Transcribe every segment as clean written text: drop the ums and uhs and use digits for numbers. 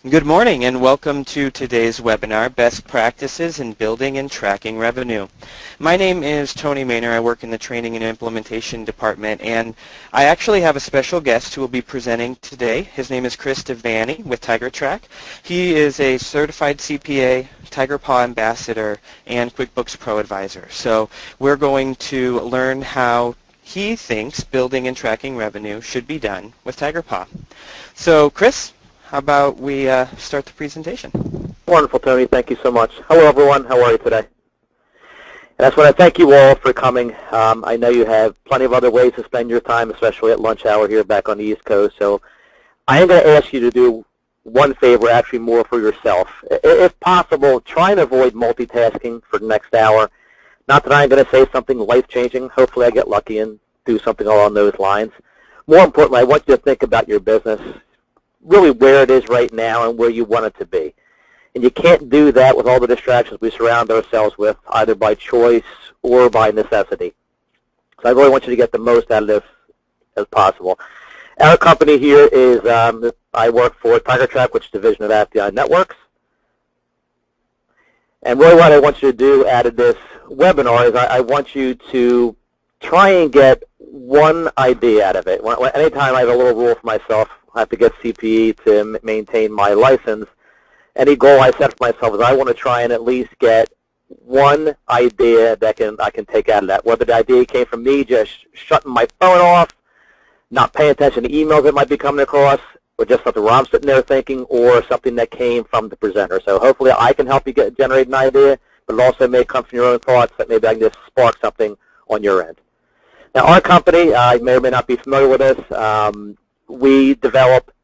Good morning and welcome to today's webinar, Best Practices in Building and Tracking Revenue. My name is Tony Maynor. I work in the Training and Implementation Department, and I actually have a special guest who will be presenting today. His name is Chris Devaney with TigerTrack. He is a certified CPA, Tigerpaw ambassador, and QuickBooks Pro advisor. So we're going to learn how he thinks building and tracking revenue should be done with Tigerpaw. So Chris, how about we start the presentation? Wonderful, Tony. Thank you so much. Hello, everyone. How are you today? And I just want to thank you all for coming. I know you have plenty of other ways to spend your time, especially at lunch hour here back on the East Coast. So I am going to ask you to do one favor, actually more for yourself. If possible, try and avoid multitasking for the next hour. Not that I'm going to say something life-changing. Hopefully I get lucky and do something along those lines. More importantly, I want you to think about your business, really where it is right now and where you want it to be. And you can't do that with all the distractions we surround ourselves with, either by choice or by necessity. So I really want you to get the most out of this as possible. Our company here is, I work for TigerTrack, which is a division of FDI Networks. And really what I want you to do out of this webinar is I want you to try and get one idea out of it. Anytime I have a little rule for myself, I have to get CPE to maintain my license. Any goal I set for myself is I want to try and at least get one idea that I can take out of that. Whether the idea came from me just shutting my phone off, not paying attention to emails that might be coming across, or just something where I'm sitting there thinking, or something that came from the presenter. So hopefully I can help you generate an idea, but it also may come from your own thoughts that maybe I can just spark something on your end. Now our company, you may or may not be familiar with this, we develop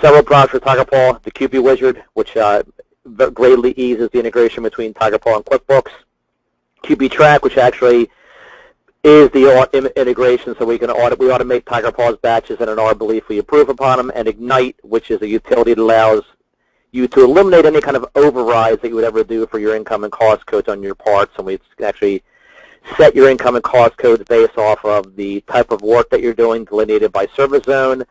several products for Tigerpaw, the QB Wizard, which greatly eases the integration between Tigerpaw and QuickBooks. QB Track, which actually is the integration so we automate Tigerpaw's batches, and in our belief we approve upon them. And Ignite, which is a utility that allows you to eliminate any kind of overrides that you would ever do for your income and cost codes on your parts, and we can actually set your income and cost codes based off of the type of work that you're doing, delineated by service zone,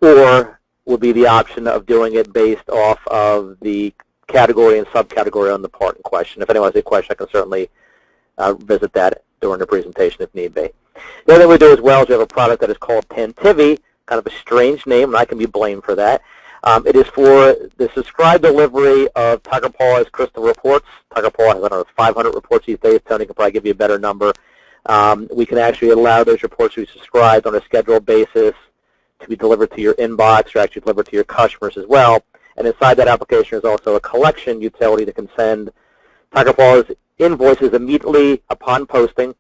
or would be the option of doing it based off of the category and subcategory on the part in question. If anyone has a question, I can certainly visit that during the presentation if need be. The other thing we do as well is we have a product that is called Tantivy, kind of a strange name, and I can be blamed for that. It is for the subscribed delivery of Tigerpaw's crystal reports. Tigerpaw has, I don't know, 500 reports these days. Tony can probably give you a better number. We can actually allow those reports to be subscribed on a scheduled basis to be delivered to your inbox, or actually delivered to your customers as well. And inside that application is also a collection utility that can send Tigerpaw's invoices immediately upon posting,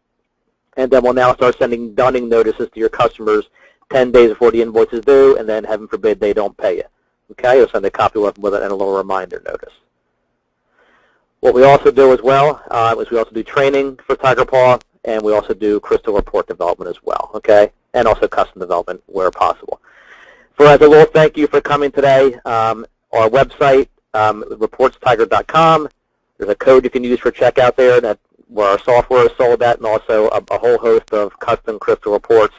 and then we'll now start sending dunning notices to your customers 10 days before the invoice is due, and then heaven forbid they don't pay you. Okay, you'll send a copy with it and a little reminder notice. What we also do as well is we also do training for Tigerpaw, and we also do crystal report development as well, okay, and also custom development where possible. As a little thank you for coming today, our website, reportstiger.com, there's a code you can use for checkout there where our software is sold at, and also a whole host of custom crystal reports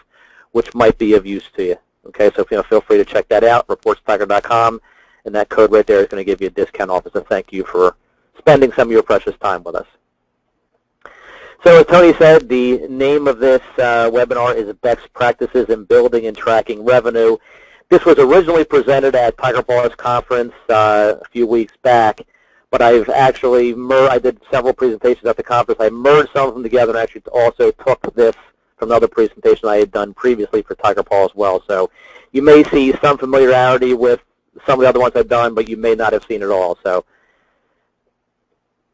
which might be of use to you. Okay, so feel free to check that out, reportstiger.com, and that code right there is going to give you a discount off as a thank you for spending some of your precious time with us. So as Tony said, the name of this webinar is Best Practices in Building and Tracking Revenue. This was originally presented at Tigerpaw's conference a few weeks back, but I've actually I did several presentations at the conference. I merged some of them together and actually also took this from another presentation I had done previously for Tigerpaw as well. So you may see some familiarity with some of the other ones I've done, but you may not have seen it all. So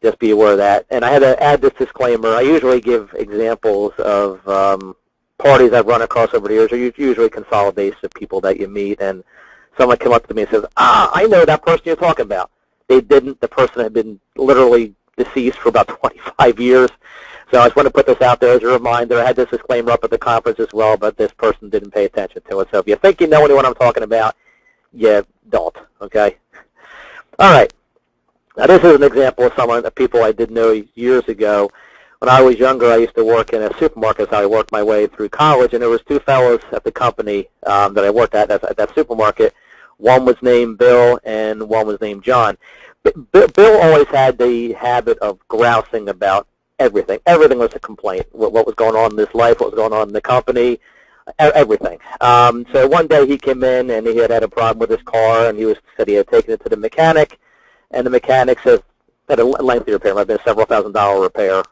just be aware of that. And I had to add this disclaimer. I usually give examples of parties I've run across over the years, or usually consolidations of people that you meet, and someone came up to me and says, I know that person you're talking about. They didn't. The person had been literally deceased for about 25 years. So I just want to put this out there as a reminder. I had this disclaimer up at the conference as well, but this person didn't pay attention to it. So if you think you know anyone I'm talking about, you don't, okay? All right. Now this is an example of people I did know years ago. When I was younger, I used to work in a supermarket. So I worked my way through college, and there was two fellows at the company that I worked at that supermarket. One was named Bill, and one was named John. Bill always had the habit of grousing about everything. Everything was a complaint. What was going on in his life, what was going on in the company, everything. So one day he came in and he had a problem with his car, and said he had taken it to the mechanic, and the mechanic said had a lengthy repair. It might have been a several $1,000 repair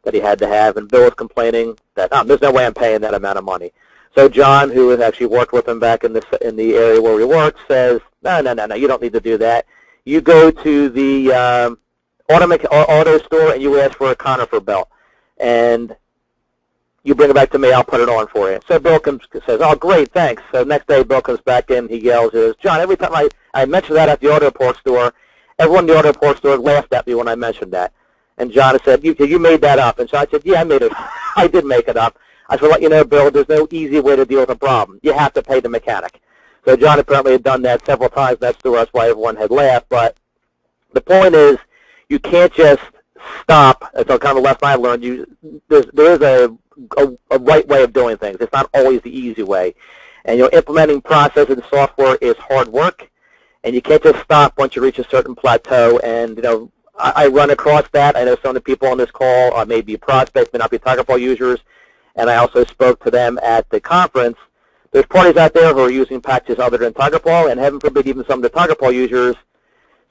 that he had to have, and Bill was complaining that there's no way I'm paying that amount of money. So John, who has actually worked with him back in the area where we work, says, no, you don't need to do that. You go to the auto store and you ask for a conifer belt, and you bring it back to me, I'll put it on for you. So Bill says, oh, great, thanks. So next day Bill comes back in, he yells, John, every time I mention that at the auto report store, everyone in the auto report store laughed at me when I mentioned that. And John said, you made that up. And so I said, yeah, I did make it up. I said, let you know, Bill, there's no easy way to deal with a problem. You have to pay the mechanic. So John apparently had done that several times in that store. That's why everyone had laughed. But the point is, you can't just stop. That's kind of a lesson I learned. There is a right way of doing things. It's not always the easy way. And implementing processes and software is hard work, and you can't just stop once you reach a certain plateau. And I run across that. I know some of the people on this call may be prospects, may not be Tigerpaw users, and I also spoke to them at the conference. There's parties out there who are using packages other than Tigerpaw, and heaven forbid even some of the Tigerpaw users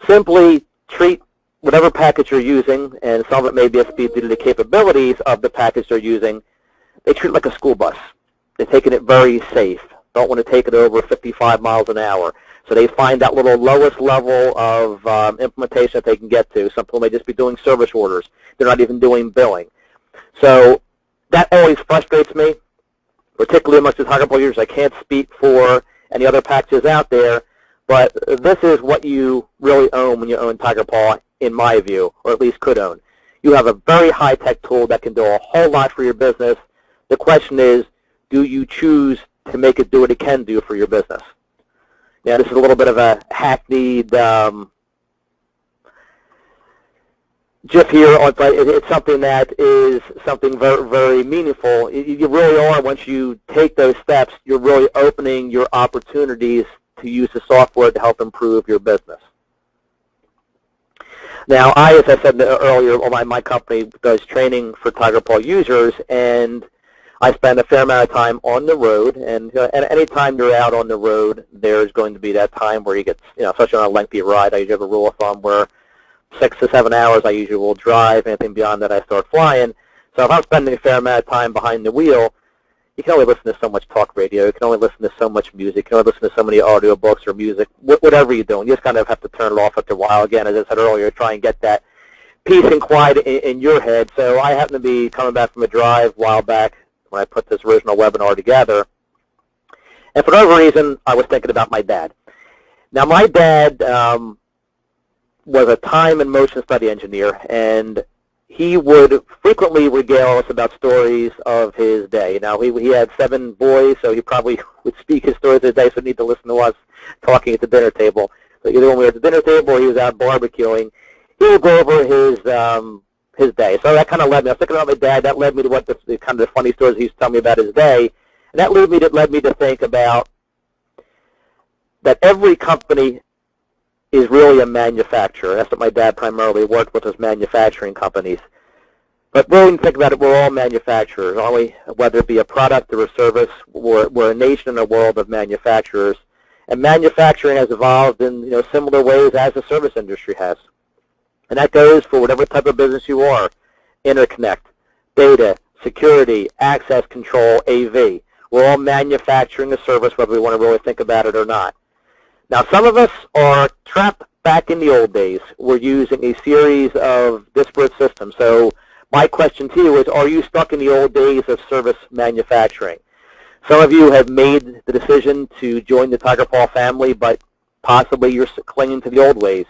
simply treat whatever package you're using, and some of it may be due to the capabilities of the package they're using, they treat it like a school bus. They're taking it very safe. Don't want to take it over 55 miles an hour. So they find that little lowest level of implementation that they can get to. Some people may just be doing service orders. They're not even doing billing. So that always frustrates me, particularly amongst the Tigerpaw users. I can't speak for any other packages out there, but this is what you really own when you own Tigerpaw, in my view, or at least could own. You have a very high-tech tool that can do a whole lot for your business. The question is, do you choose to make it do what it can do for your business? Now, this is a little bit of a hackneyed GIF here, but it's something that is something very, very meaningful. You really are, once you take those steps, you're really opening your opportunities to use the software to help improve your business. Now, as I said earlier, my company does training for Tigerpaw users, and I spend a fair amount of time on the road, and any time you're out on the road, there's going to be that time where you get, especially on a lengthy ride. I usually have a rule of thumb where 6 to 7 hours I usually will drive. Anything beyond that, I start flying. So if I'm spending a fair amount of time behind the wheel, you can only listen to so much talk radio. You can only listen to so much music. You can only listen to so many audio books or music, whatever you're doing. You just kind of have to turn it off after a while. Again, as I said earlier, try and get that peace and quiet in your head. So I happen to be coming back from a drive a while back when I put this original webinar together. And for whatever reason, I was thinking about my dad. Now, my dad was a time and motion study engineer, and he would frequently regale us about stories of his day. Now, he had 7 boys, so he probably would speak his stories of the day, so need to listen to us talking at the dinner table. So either when we were at the dinner table or he was out barbecuing, he would go over his day. So that kind of led me. I was thinking about my dad. That led me to what the kind of the funny stories he used to tell me about his day. And that led me to think about that every company is really a manufacturer. That's what my dad primarily worked with, was manufacturing companies. But really, when you think about it, we're all manufacturers, aren't we? Whether it be a product or a service, we're a nation in a world of manufacturers. And manufacturing has evolved in similar ways as the service industry has. And that goes for whatever type of business you are: interconnect, data, security, access control, AV. We're all manufacturing a service, whether we want to really think about it or not. Now, some of us are trapped back in the old days. We're using a series of disparate systems. So my question to you is, are you stuck in the old days of service manufacturing? Some of you have made the decision to join the Tigerpaw family, but possibly you're clinging to the old ways.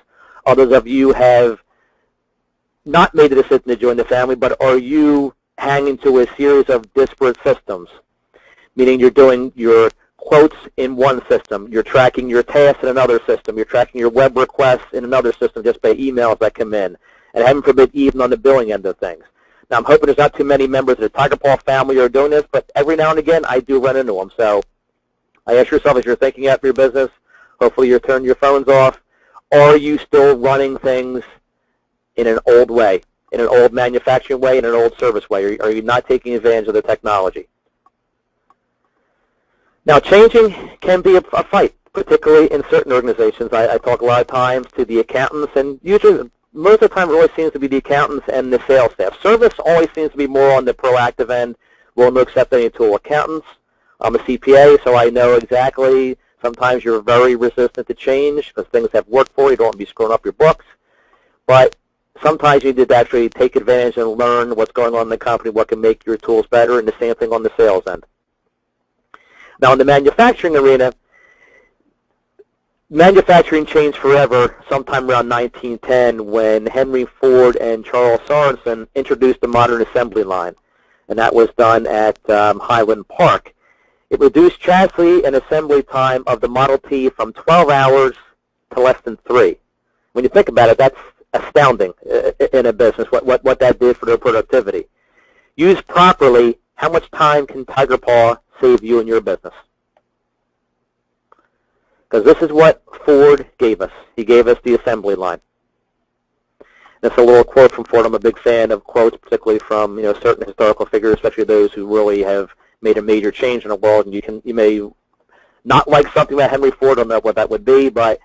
Others of you have not made the decision to join the family, but are you hanging to a series of disparate systems? Meaning you're doing your quotes in one system, you're tracking your tasks in another system, you're tracking your web requests in another system just by emails that come in, and heaven forbid, even on the billing end of things. Now, I'm hoping there's not too many members of the Tigerpaw family who are doing this, but every now and again, I do run into them. So I ask yourself, as you're thinking out for your business, Hopefully you're turning your phones off. Are you still running things in an old way, in an old manufacturing way, in an old service way? Are you not taking advantage of the technology? Now, changing can be a fight, particularly in certain organizations. I talk a lot of times to the accountants, and usually, most of the time, it really seems to be the accountants and the sales staff. Service always seems to be more on the proactive end. Willing to accept any tool. Accountants, I'm a CPA, so I know exactly. Sometimes you're very resistant to change because things have worked for you. You don't want to be screwing up your books. But sometimes you need to actually take advantage and learn what's going on in the company, what can make your tools better, and the same thing on the sales end. Now, in the manufacturing arena, manufacturing changed forever sometime around 1910 when Henry Ford and Charles Sorensen introduced the modern assembly line, and that was done at Highland Park. It reduced chassis and assembly time of the Model T from 12 hours to less than 3. When you think about it, that's astounding in a business, what that did for their productivity. Used properly, how much time can Tigerpaw save you in your business? Because this is what Ford gave us. He gave us the assembly line. That's a little quote from Ford. I'm a big fan of quotes, particularly from certain historical figures, especially those who really have made a major change in the world. And you may not like something about Henry Ford, don't know what that would be, but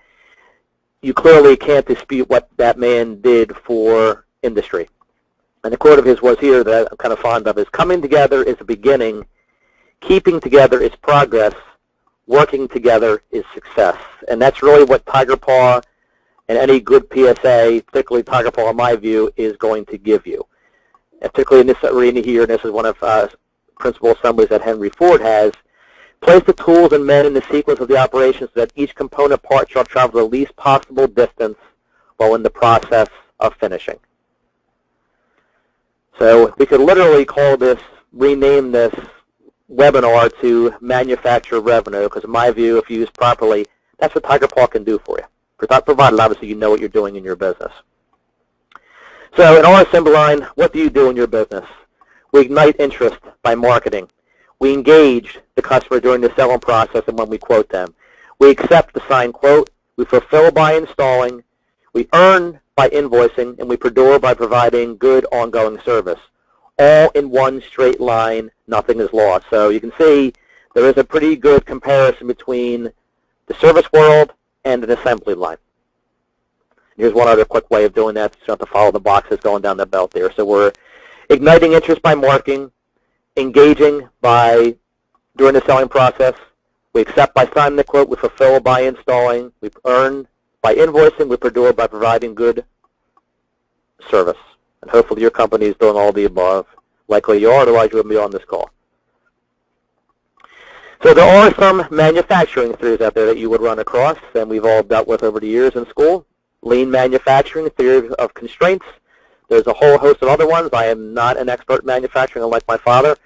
you clearly can't dispute what that man did for industry. And the quote of his was here that I'm kind of fond of is, "Coming together is a beginning, keeping together is progress, working together is success." And that's really what Tigerpaw and any good PSA, particularly Tigerpaw in my view, is going to give you. And particularly in this arena here, and this is one of principal assemblies that Henry Ford has, place the tools and men in the sequence of the operation so that each component part shall travel the least possible distance while in the process of finishing. So we could literally call this, rename this webinar to manufacture revenue, because in my view, if used properly, that's what Tigerpaw can do for you. Provided, obviously, you know what you're doing in your business. So in our assembly line, what do you do in your business? We ignite interest by marketing. We engage the customer during the selling process and when we quote them. We accept the signed quote. We fulfill by installing. We earn by invoicing. And we procure by providing good ongoing service. All in one straight line, nothing is lost. So you can see there is a pretty good comparison between the service world and an assembly line. Here's one other quick way of doing that. So you don't have to follow the boxes going down the belt there. So we're igniting interest by marketing, engaging by during the selling process. We accept by signing the quote. We fulfill by installing. We earn by invoicing. We procure by providing good service. And hopefully your company is doing all the above. Likely you are, otherwise you wouldn't be on this call. So there are some manufacturing theories out there that you would run across, and we've all dealt with over the years in school. Lean manufacturing, theory of constraints. There's a whole host of other ones. I am not an expert in manufacturing, unlike my father,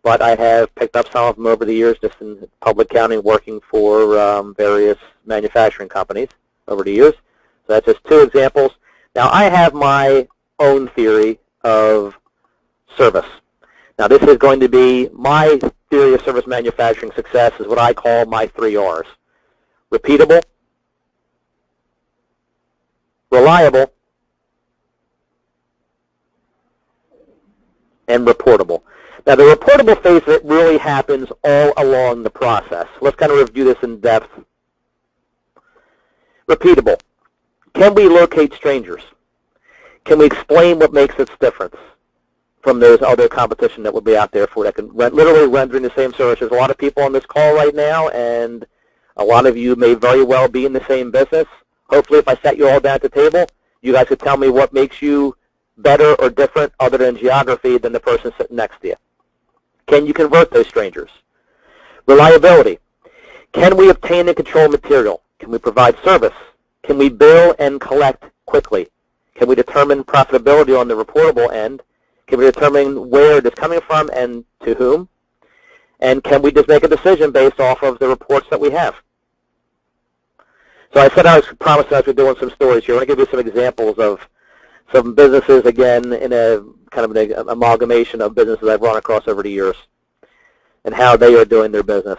but I have picked up some of them over the years just in public accounting, working for various manufacturing companies over the years. So that's just two examples. Now I have my own theory of service. Now this is going to be my theory of service manufacturing success is what I call my 3 R's. Repeatable, reliable, and reportable. Now the reportable phase of it really happens all along the process. Let's kind of review this in depth. Repeatable. Can we locate strangers? Can we explain what makes its difference from those other competition that would be out there for that can literally rendering the same service? There's a lot of people on this call right now, and a lot of you may very well be in the same business. Hopefully, if I sat you all down at the table, you guys could tell me what makes you better or different other than geography than the person sitting next to you. Can you convert those strangers? Reliability. Can we obtain and control material? Can we provide service? Can we bill and collect quickly? Can we determine profitability on the reportable end? Can we determine where it is coming from and to whom? And can we just make a decision based off of the reports that we have? So I said I was promising I was doing some stories here. I want to give you some examples of some businesses, again, in a kind of an amalgamation of businesses I've run across over the years and how they are doing their business.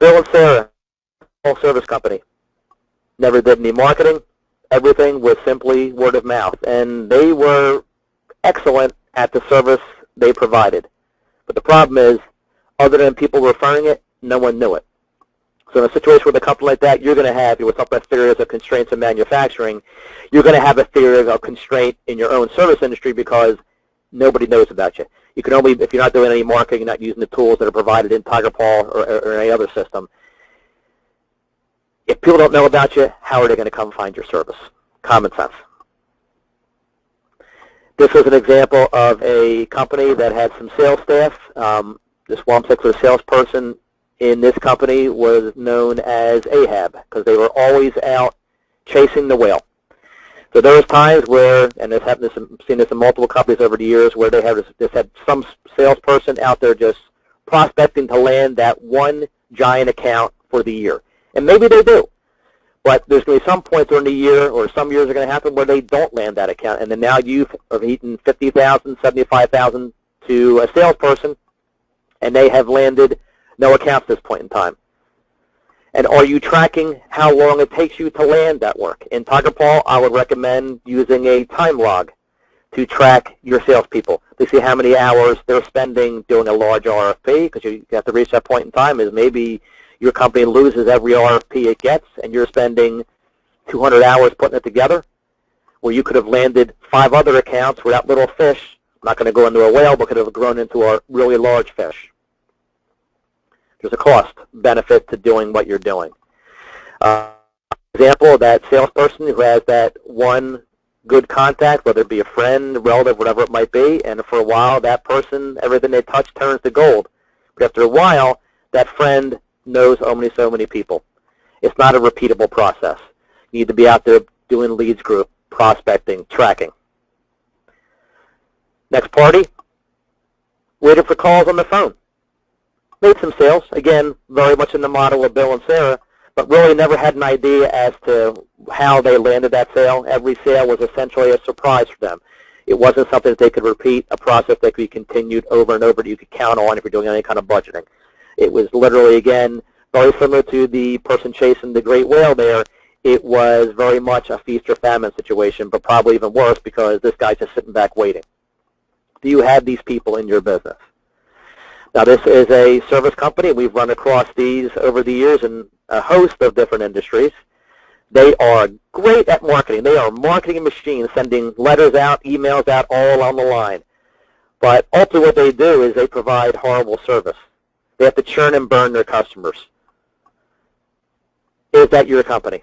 Bill and Sarah, service company. Never did any marketing. Everything was simply word of mouth. And they were excellent at the service they provided. But the problem is, other than people referring it, no one knew it. So in a situation with a company like that, you're going to have, with something that theory of constraints in manufacturing, you're going to have a theory of constraint in your own service industry because nobody knows about you. You can only, if you're not doing any marketing, you're not using the tools that are provided in Tigerpaw or any other system. If people don't know about you, how are they going to come find your service? Common sense. This is an example of a company that had some sales staff. This one particular salesperson in this company was known as Ahab because they were always out chasing the whale. So there was times where, and this happened, I've seen this in multiple companies over the years, where they have just had some salesperson out there just prospecting to land that one giant account for the year. And maybe they do. But there's going to be some point during the year, or some years are going to happen where they don't land that account. And then now you've eaten $50,000, $75,000 to a salesperson, and they have landed no accounts at this point in time. And are you tracking how long it takes you to land that work? In Tigerpaw, I would recommend using a time log to track your salespeople to see how many hours they're spending doing a large RFP, because you have to reach that point in time is maybe your company loses every RFP it gets, and you're spending 200 hours putting it together, where you could have landed 5 other accounts without little fish. I'm not going to go into a whale, but could have grown into a really large fish. There's a cost benefit to doing what you're doing. Example, that salesperson who has that one good contact, whether it be a friend, relative, whatever it might be, and for a while that person, everything they touch turns to gold. But after a while, that friend knows only so many people. It's not a repeatable process. You need to be out there doing leads group, prospecting, tracking. Next party, waiting for calls on the phone. Made some sales, again, very much in the model of Bill and Sarah, but really never had an idea as to how they landed that sale. Every sale was essentially a surprise for them. It wasn't something that they could repeat, a process that could be continued over and over that you could count on if you're doing any kind of budgeting. It was literally, again, very similar to the person chasing the great whale there. It was very much a feast or famine situation, but probably even worse because this guy's just sitting back waiting. Do you have these people in your business? Now, this is a service company. We've run across these over the years in a host of different industries. They are great at marketing. They are marketing machines, sending letters out, emails out, all along the line. But ultimately what they do is they provide horrible service. They have to churn and burn their customers. Is that your company?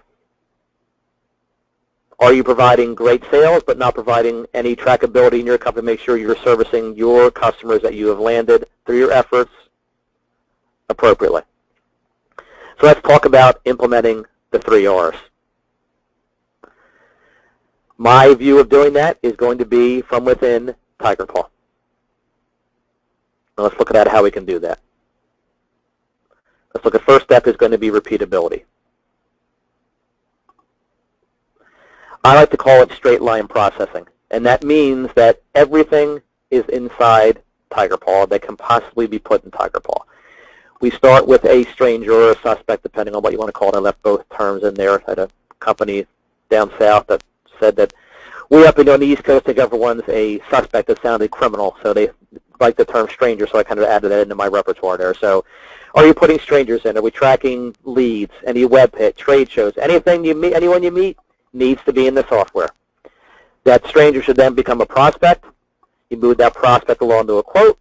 Are you providing great sales but not providing any trackability in your company to make sure you're servicing your customers that you have landed through your efforts appropriately? So let's talk about implementing the 3 R's. My view of doing that is going to be from within Tigerpaw. Now let's look at how we can do that. Let's look at first step is going to be repeatability. I like to call it straight line processing, and that means that everything is inside Tigerpaw that can possibly be put in Tigerpaw. We start with a stranger or a suspect, depending on what you want to call it. I left both terms in there. I had a company down south that said that we up on the East Coast think everyone's a suspect that sounded criminal, so they like the term stranger, so I kind of added that into my repertoire there. So are you putting strangers in? Are we tracking leads, any web hit, trade shows, anything you meet, anyone you meet needs to be in the software. That stranger should then become a prospect. You move that prospect along to a quote,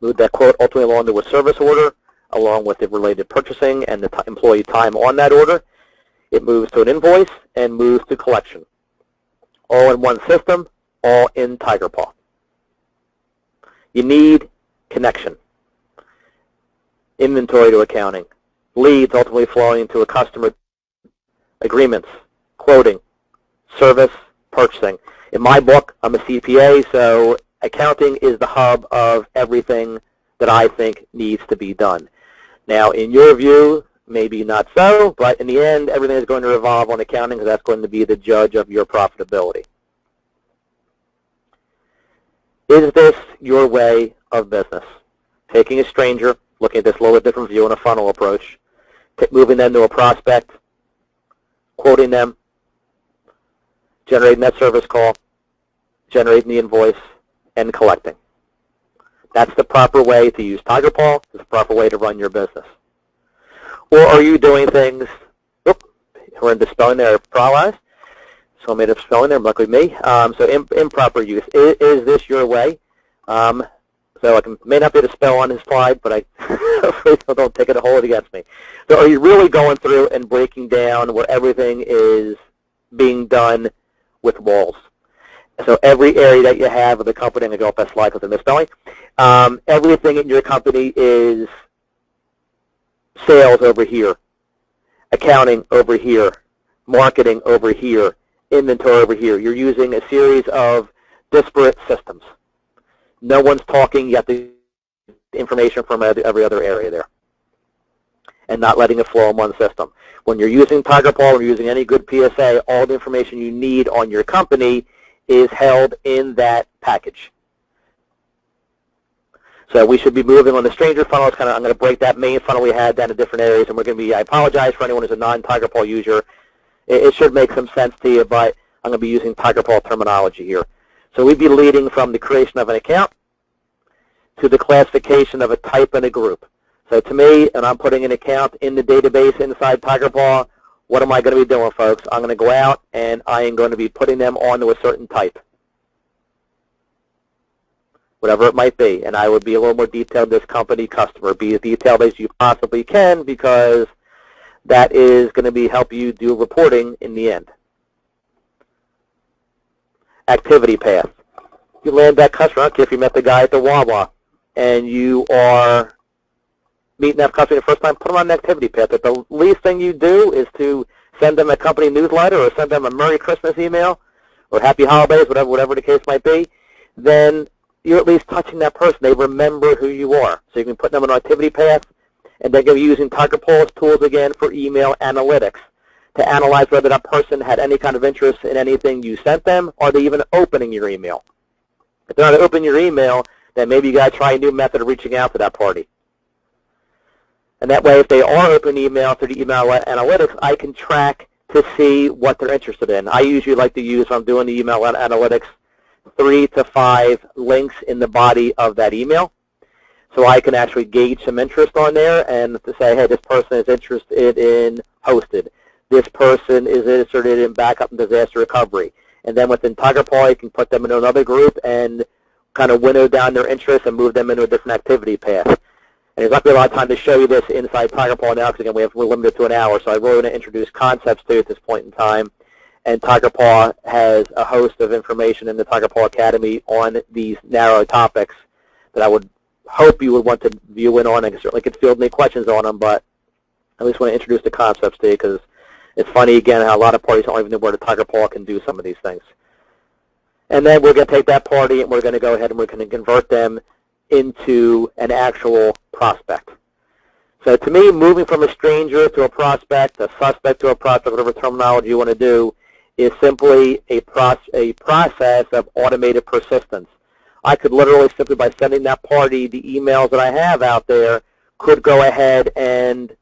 move that quote ultimately along to a service order, along with the related purchasing and the employee time on that order. It moves to an invoice and moves to collection. All in one system, all in Tigerpaw. You need connection. Inventory to accounting. Leads ultimately flowing into a customer. Agreements. Quoting. Service. Purchasing. In my book, I'm a CPA, so accounting is the hub of everything that I think needs to be done. Now, in your view, maybe not so, but in the end, everything is going to revolve on accounting because that's going to be the judge of your profitability. Is this your way of business? Taking a stranger, looking at this a little bit different view in a funnel approach, moving them to a prospect, quoting them, generating that service call, generating the invoice, and collecting. That's the proper way to use Tigerpaw. It's the proper way to run your business. Or are you doing things, we're into spelling there, paralyzed. So I made up spelling there, luckily me. So improper use. Is this your way? So I may not be able to spell on this slide, but hopefully don't take it a hold against me. So are you really going through and breaking down where everything is being done with walls? So every area that you have of the company, I'm going to go up that slide because I'm misspelling. Everything in your company is sales over here, accounting over here, marketing over here, inventory over here. You're using a series of disparate systems. No one's talking, you have the information from every other area there and not letting it flow in one system. When you're using Tigerpaw or using any good PSA, all the information you need on your company is held in that package. So we should be moving on the stranger funnel. I'm going to break that main funnel we had down to different areas, and we're going to be, I apologize for anyone who's a non-Tigerpaw user. It should make some sense to you, but I'm going to be using Tigerpaw terminology here. So we'd be leading from the creation of an account to the classification of a type and a group. So to me, and I'm putting an account in the database inside Tigerpaw, what am I going to be doing, folks? I'm going to go out and I am going to be putting them onto a certain type, whatever it might be. And I would be a little more detailed, this company customer. Be as detailed as you possibly can, because that is going to help you do reporting in the end. Activity path. You land that customer, I don't care if you met the guy at the Wawa, and you are meeting that customer the first time, put them on an activity path. If the least thing you do is to send them a company newsletter or send them a Merry Christmas email or Happy Holidays, whatever the case might be, then you're at least touching that person. They remember who you are. So you can put them on an activity path, and then you're using Tigerpaw's tools again for email analytics to analyze whether that person had any kind of interest in anything you sent them, or they even opening your email. If they're not opening your email, then maybe you got to try a new method of reaching out to that party. And that way, if they are opening email through the email analytics, I can track to see what they're interested in. I usually like to use, when I'm doing the email analytics, 3 to 5 links in the body of that email. So I can actually gauge some interest on there and to say, hey, this person is interested in hosted. This person is interested in backup and disaster recovery. And then within Tigerpaw, you can put them in another group and kind of winnow down their interests and move them into a different activity path. And there's not going to be a lot of time to show you this inside Tigerpaw now, because again, we're limited to an hour, so I really want to introduce concepts to you at this point in time. And Tigerpaw has a host of information in the Tigerpaw Academy on these narrow topics that I would hope you would want to view in on. I certainly could field any questions on them, but I just want to introduce the concepts to you, because it's funny, again, how a lot of parties don't even know where the Tigerpaw can do some of these things. And then we're going to take that party and we're going to go ahead and we're going to convert them into an actual prospect. So to me, moving from a stranger to a prospect, a suspect to a prospect, whatever terminology you want to do, is simply a process of automated persistence. I could literally, simply by sending that party the emails that I have out there, could go ahead and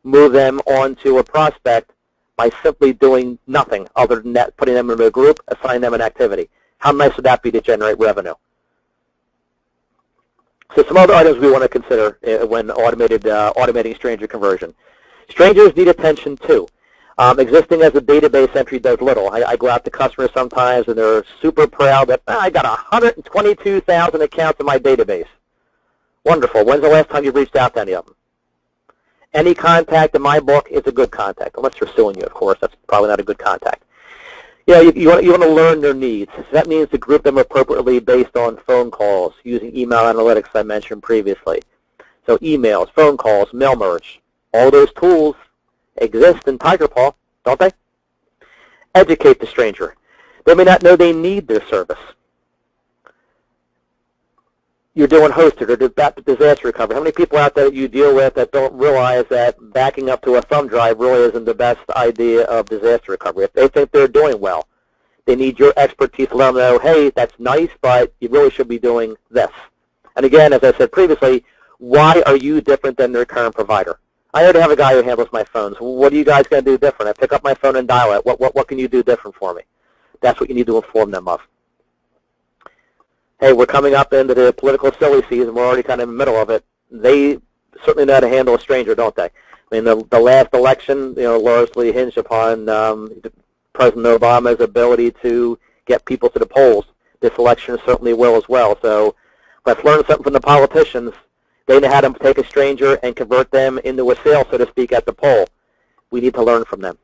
move them onto a prospect by simply doing nothing other than that, putting them into a group, assigning them an activity. How nice would that be to generate revenue? So some other items we want to consider when automating stranger conversion. Strangers need attention too. Existing as a database entry does little. I go out to customers sometimes and they're super proud that I got 122,000 accounts in my database. Wonderful. When's the last time you reached out to any of them? Any contact in my book is a good contact, unless they're suing you, of course. That's probably not a good contact. You want to learn their needs. So that means to group them appropriately based on phone calls, using email analytics I mentioned previously. So emails, phone calls, mail merge, all those tools exist in Tigerpaw, don't they? Educate the stranger. They may not know they need their service. You're doing hosted or disaster recovery. How many people out there that you deal with that don't realize that backing up to a thumb drive really isn't the best idea of disaster recovery? If they think they're doing well, they need your expertise to let them know, hey, that's nice, but you really should be doing this. And again, as I said previously, why are you different than their current provider? I already have a guy who handles my phones. What are you guys going to do different? I pick up my phone and dial it. What can you do different for me? That's what you need to inform them of. Hey, we're coming up into the political silly season. We're already kind of in the middle of it. They certainly know how to handle a stranger, don't they? I mean, the last election, largely hinged upon President Obama's ability to get people to the polls. This election certainly will as well. So let's learn something from the politicians. They know how to take a stranger and convert them into a sale, so to speak, at the poll. We need to learn from them.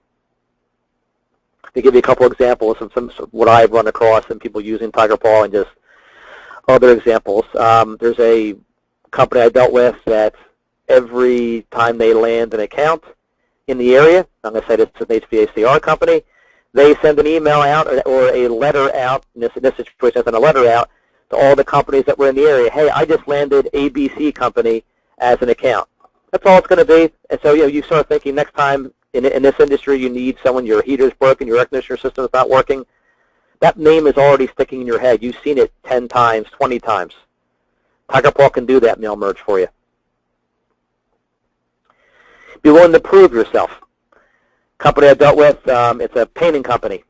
To give you a couple examples of some what I've run across and people using Tigerpaw and just other examples. There's a company I dealt with that every time they land an account in the area, I'm going to say this is an HVACR company, they send an email out or a letter out, in this situation, send a letter out to all the companies that were in the area. Hey, I just landed ABC company as an account. That's all it's going to be. And so you start thinking next time in this industry you need someone, your heater's broken, your air conditioner system is not working, that name is already sticking in your head. You've seen it 10 times, 20 times. Tigerpaw can do that mail merge for you. Be willing to prove yourself. Company I dealt with, it's a painting company.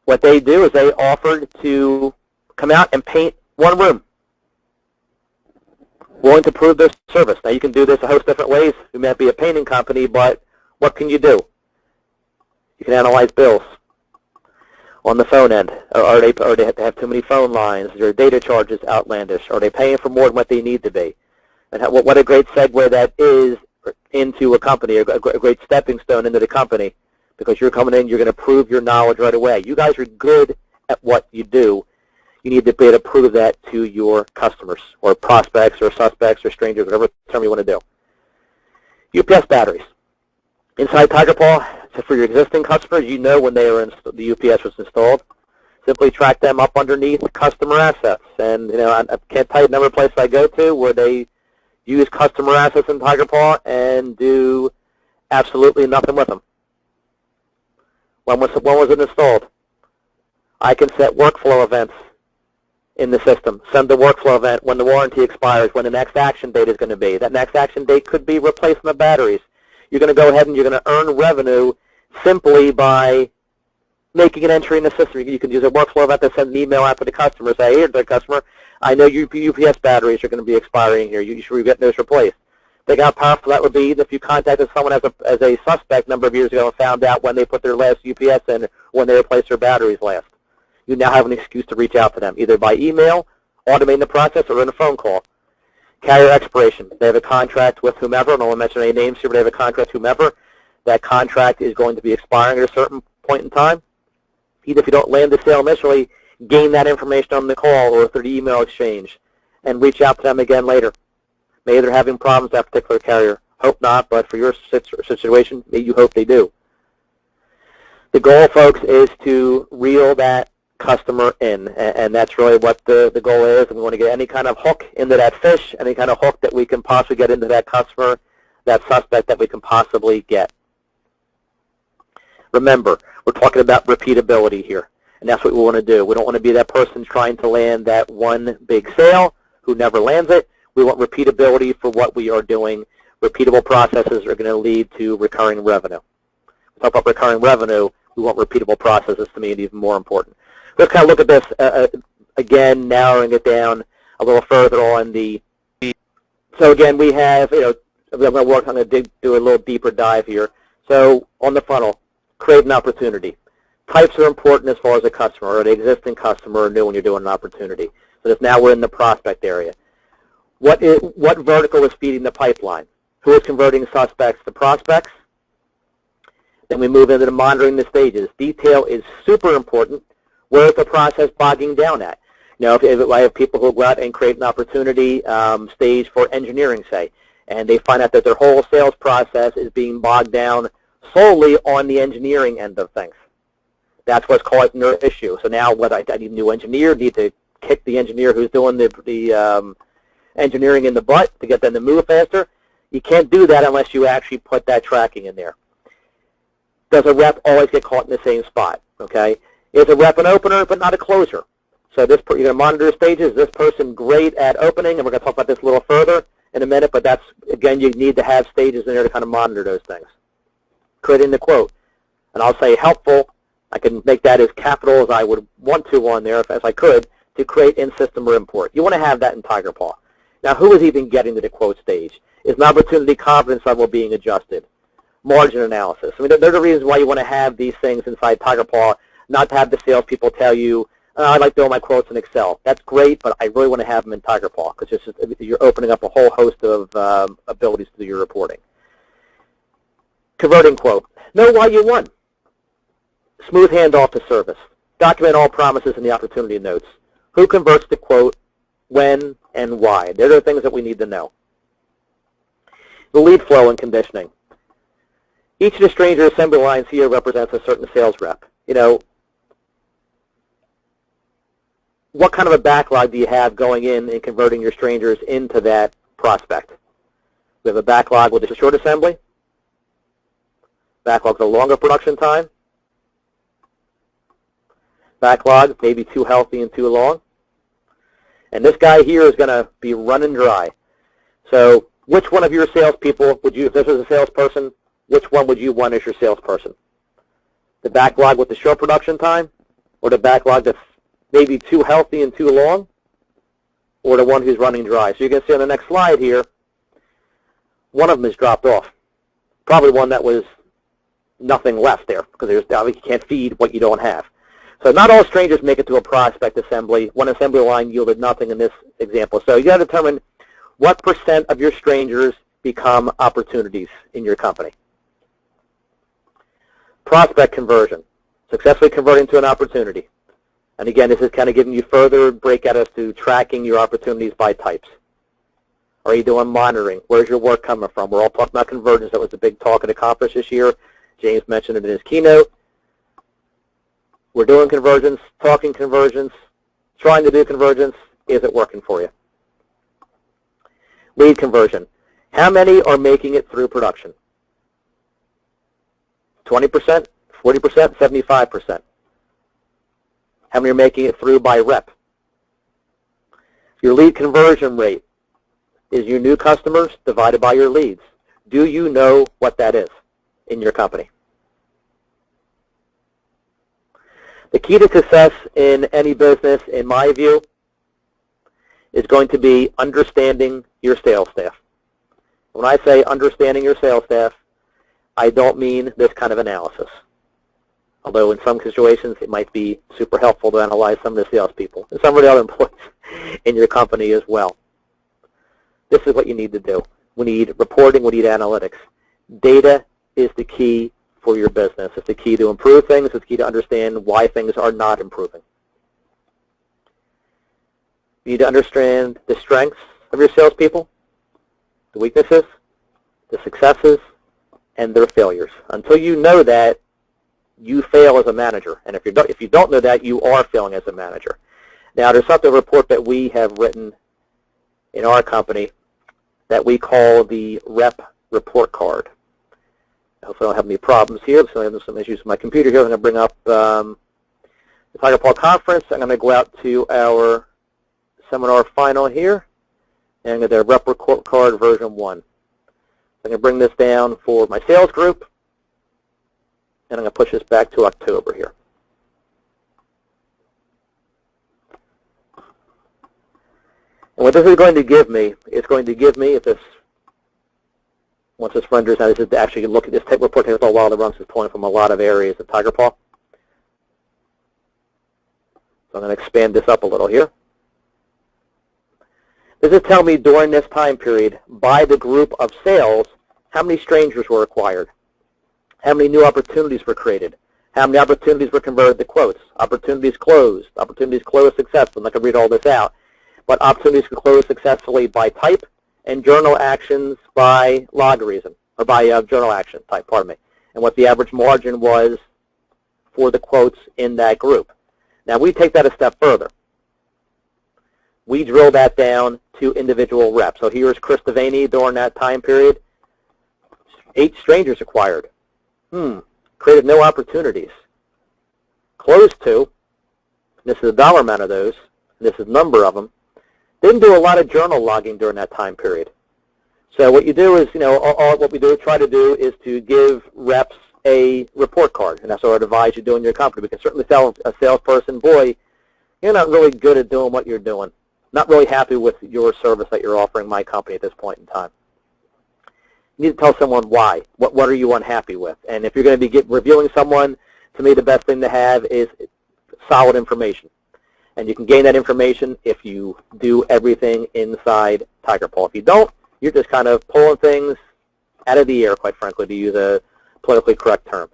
What they do is they offered to come out and paint one room. Willing to prove their service. Now you can do this a host of different ways. You might be a painting company, but what can you do? You can analyze bills on the phone end. Are they have too many phone lines? Are their data charges outlandish? Are they paying for more than what they need to be? And what a great segue that is into a company, a great stepping stone into the company, because you're coming in, you're going to prove your knowledge right away. You guys are good at what you do. You need to be able to prove that to your customers or prospects or suspects or strangers, whatever term you want to do. UPS batteries. Inside Tigerpaw, so for your existing customers, you know when the UPS was installed. Simply track them up underneath customer assets. And I can't tell you the number of places I go to where they use customer assets in Tigerpaw and do absolutely nothing with them. When was it installed? I can set workflow events in the system. Send the workflow event when the warranty expires, when the next action date is going to be. That next action date could be replacement of batteries. You're going to go ahead and you're going to earn revenue simply by making an entry in the system. You can use a workflow event to send an email out to the customer. Say, here, the customer, I know your UPS batteries are going to be expiring here. You should get those replaced. Think how powerful that would be if you contacted someone as a suspect a number of years ago and found out when they put their last UPS in, when they replaced their batteries last. You now have an excuse to reach out to them, either by email, automating the process, or in a phone call. Carrier expiration. They have a contract with whomever, and I won't mention any names here, but they have a contract with whomever. That contract is going to be expiring at a certain point in time. Either if you don't land the sale initially, gain that information on the call or through the email exchange, and reach out to them again later. Maybe they're having problems with that particular carrier. Hope not, but for your situation, maybe you hope they do. The goal, folks, is to reel that customer in, and that's really what the goal is. And we want to get any kind of hook into that fish, any kind of hook that we can possibly get into that customer, that suspect that we can possibly get. Remember, we're talking about repeatability here, and that's what we want to do. We don't want to be that person trying to land that one big sale who never lands it. We want repeatability for what we are doing. Repeatable processes are going to lead to recurring revenue. Talk about recurring revenue, we want repeatable processes to me even more important. Let's kind of look at this again, narrowing it down a little further on the. So again, we have, I'm going to do a little deeper dive here. So on the funnel, create an opportunity. Types are important as far as a customer or an existing customer or new when you're doing an opportunity. So this, now we're in the prospect area. What vertical is feeding the pipeline? Who is converting suspects to prospects? Then we move into the monitoring the stages. Detail is super important. Where is the process bogging down at? If I have people who go out and create an opportunity stage for engineering, say, and they find out that their whole sales process is being bogged down solely on the engineering end of things. That's what's causing their issue. So now what I need a new engineer, need to kick the engineer who's doing the engineering in the butt to get them to move faster. You can't do that unless you actually put that tracking in there. Does a rep always get caught in the same spot? Okay, is a rep an opener but not a closer? So this you're going to monitor stages. Is this person great at opening? And we're going to talk about this a little further. in a minute, but that's, again, you need to have stages in there to kind of monitor those things. Creating the quote. And I'll say helpful. I can make that as capital as I would want to on there, as I could, to create in-system or import. You want to have that in Tigerpaw. Now, who is even getting to the quote stage? Is an opportunity confidence level being adjusted? Margin analysis. I mean, they're the reasons why you want to have these things inside Tigerpaw, not to have the salespeople tell you, I like doing my quotes in Excel. That's great, but I really want to have them in Tigerpaw because you're opening up a whole host of abilities to do your reporting. Converting quote. Know why you won. Smooth handoff to service. Document all promises in the opportunity notes. Who converts the quote, when, and why. They're the things that we need to know. The lead flow and conditioning. Each of the stranger assembly lines here represents a certain sales rep. You know, what kind of a backlog do you have going in and converting your strangers into that prospect? We have a backlog with a short assembly, backlog with a longer production time, backlog maybe too healthy and too long, and this guy here is going to be running dry. So which one of your salespeople would you, if this was a salesperson, which one would you want as your salesperson? The backlog with the short production time, or the backlog that's maybe too healthy and too long, or the one who's running dry? So you can see on the next slide here, one of them has dropped off. Probably one that was nothing left there, because you can't feed what you don't have. So not all strangers make it to a prospect assembly. One assembly line yielded nothing in this example. So you got to determine what % of your strangers become opportunities in your company. Prospect conversion, successfully converting to an opportunity. And again, this is kind of giving you further breakout as to tracking your opportunities by types. Are you doing monitoring? Where's your work coming from? We're all talking about convergence. That was the big talk at the conference this year. James mentioned it in his keynote. We're doing convergence, talking convergence, trying to do convergence. Is it working for you? Lead conversion. How many are making it through production? 20%, 40%, 75%. How many are making it through by rep? Your lead conversion rate is your new customers divided by your leads. Do you know what that is in your company? The key to success in any business, in my view, is going to be understanding your sales staff. When I say understanding your sales staff, I don't mean this kind of analysis. Although in some situations it might be super helpful to analyze some of the salespeople and some of the other employees in your company as well. This is what you need to do. We need reporting, we need analytics. Data is the key for your business. It's the key to improve things. It's the key to understand why things are not improving. You need to understand the strengths of your salespeople, the weaknesses, the successes, and their failures. Until you know that, you fail as a manager. And if you don't know that, you are failing as a manager. Now, there's something, a report that we have written in our company that we call the rep report card. Hopefully I don't have any problems here. So I have some issues with my computer here. I'm going to bring up the Tigerpaw conference. I'm going to go out to our seminar final here, and I'm going to do rep report card version 1. I'm going to bring this down for my sales group, and I'm going to push this back to October here. And what this is going to give me, it's going to give me, if this, once this renders, now this is to actually look at this type report, takes a while to run, so it's pulling from a lot of areas of Tigerpaw. So I'm going to expand this up a little here. This is telling me during this time period, by the group of sales, how many strangers were acquired, how many new opportunities were created, how many opportunities were converted to quotes, opportunities closed successfully. I'm not going to read all this out, but opportunities closed successfully by type, and journal actions by logarithm, or by journal action type, pardon me, and what the average margin was for the quotes in that group. Now, we take that a step further. We drill that down to individual reps. So here's Chris Devaney during that time period. 8 strangers acquired. Created no opportunities. Closed 2. This is the dollar amount of those. This is the number of them. Didn't do a lot of journal logging during that time period. So what you do is, what we try to do is to give reps a report card, and that's what I would advise you do in your company. We can certainly tell a salesperson, boy, you're not really good at doing what you're doing. Not really happy with your service that you're offering my company at this point in time. You need to tell someone why. What are you unhappy with? And if you're going to be reviewing someone, to me the best thing to have is solid information. And you can gain that information if you do everything inside Tigerpaw. If you don't, you're just kind of pulling things out of the air, quite frankly, to use a politically correct term.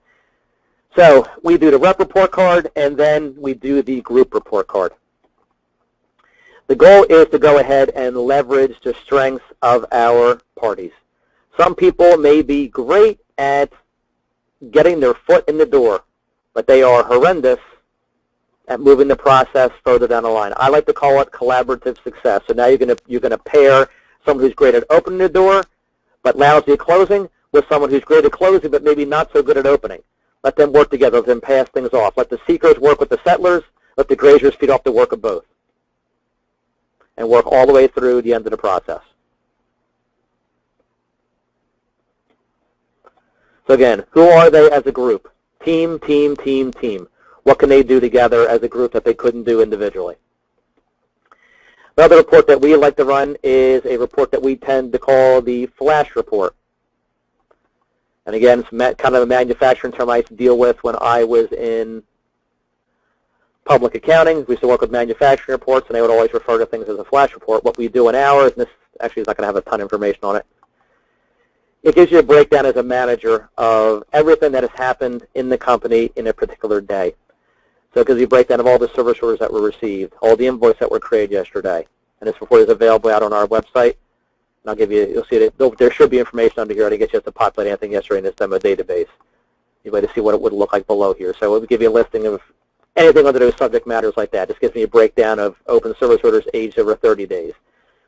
So we do the rep report card, and then we do the group report card. The goal is to go ahead and leverage the strengths of our parties. Some people may be great at getting their foot in the door, but they are horrendous at moving the process further down the line. I like to call it collaborative success. So now you're going to pair someone who's great at opening the door but lousy at closing with someone who's great at closing but maybe not so good at opening. Let them work together. Let them pass things off. Let the seekers work with the settlers. Let the graziers feed off the work of both, and work all the way through the end of the process. So again, who are they as a group? Team, team, team, team. What can they do together as a group that they couldn't do individually? Another report that we like to run is a report that we tend to call the flash report. And again, it's kind of a manufacturing term I used to deal with when I was in public accounting. We used to work with manufacturing reports, and they would always refer to things as a flash report. What we do in ours, and this actually is not going to have a ton of information on it, it gives you a breakdown as a manager of everything that has happened in the company in a particular day. So it gives you a breakdown of all the service orders that were received, all the invoices that were created yesterday. And this report is available out on our website. And I'll give you, you'll see that there should be information under here. I didn't get you to populate anything yesterday in this demo database. You way to see what it would look like below here. So it would give you a listing of anything under those subject matters like that. This gives me a breakdown of open service orders aged over 30 days.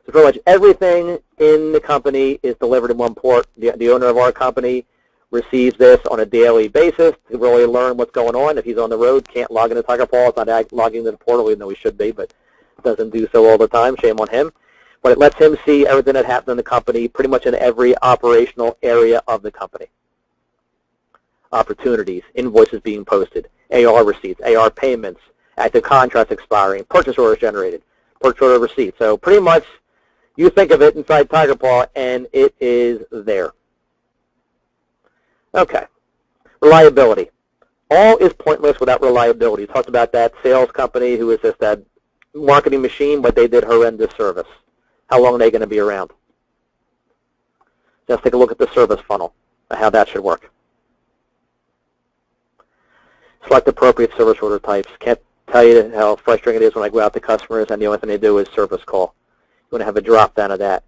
So pretty much everything in the company is delivered in one port. The owner of our company receives this on a daily basis to really learn what's going on. If he's on the road, can't log into Tigerpaw, it's not logging into the portal, even though he should be, but doesn't do so all the time. Shame on him. But it lets him see everything that happened in the company pretty much in every operational area of the company. Opportunities, invoices being posted, AR receipts, AR payments, active contracts expiring, purchase orders generated, purchase order receipts. So pretty much you think of it inside Tigerpaw, and it is there. Okay. Reliability. All is pointless without reliability. We talked about that sales company who is just that marketing machine, but they did horrendous service. How long are they going to be around? Let's take a look at the service funnel and how that should work. Select appropriate service order types. Can't tell you how frustrating it is when I go out to customers and the only thing they do is service call. You want to have a drop down of that.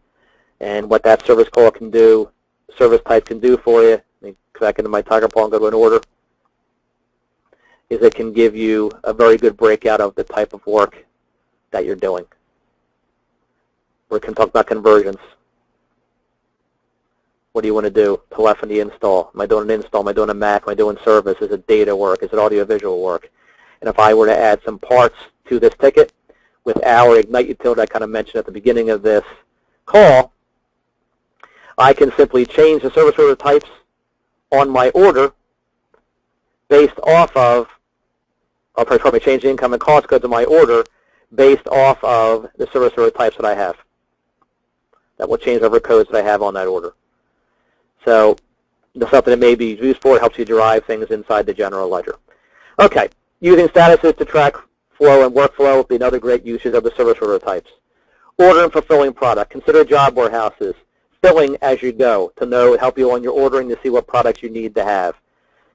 And what that service call can do, service type can do for you, let me go back into my Tigerpaw and go to an order, is it can give you a very good breakout of the type of work that you're doing. We can talk about conversions. What do you want to do? Telephony install. Am I doing an install? Am I doing a Mac? Am I doing service? Is it data work? Is it audio-visual work? And if I were to add some parts to this ticket with our Ignite utility I kind of mentioned at the beginning of this call, I can simply change the service order types on my order based off of, I'll probably change the income and cost code to my order based off of the service order types that I have. That will change whatever codes that I have on that order. So that's something that may be used for. It helps you derive things inside the general ledger. Okay, using statuses to track flow and workflow would be another great usage of the service order types. Order and fulfilling product. Consider job warehouses. Filling as you go to know, help you on your ordering to see what products you need to have.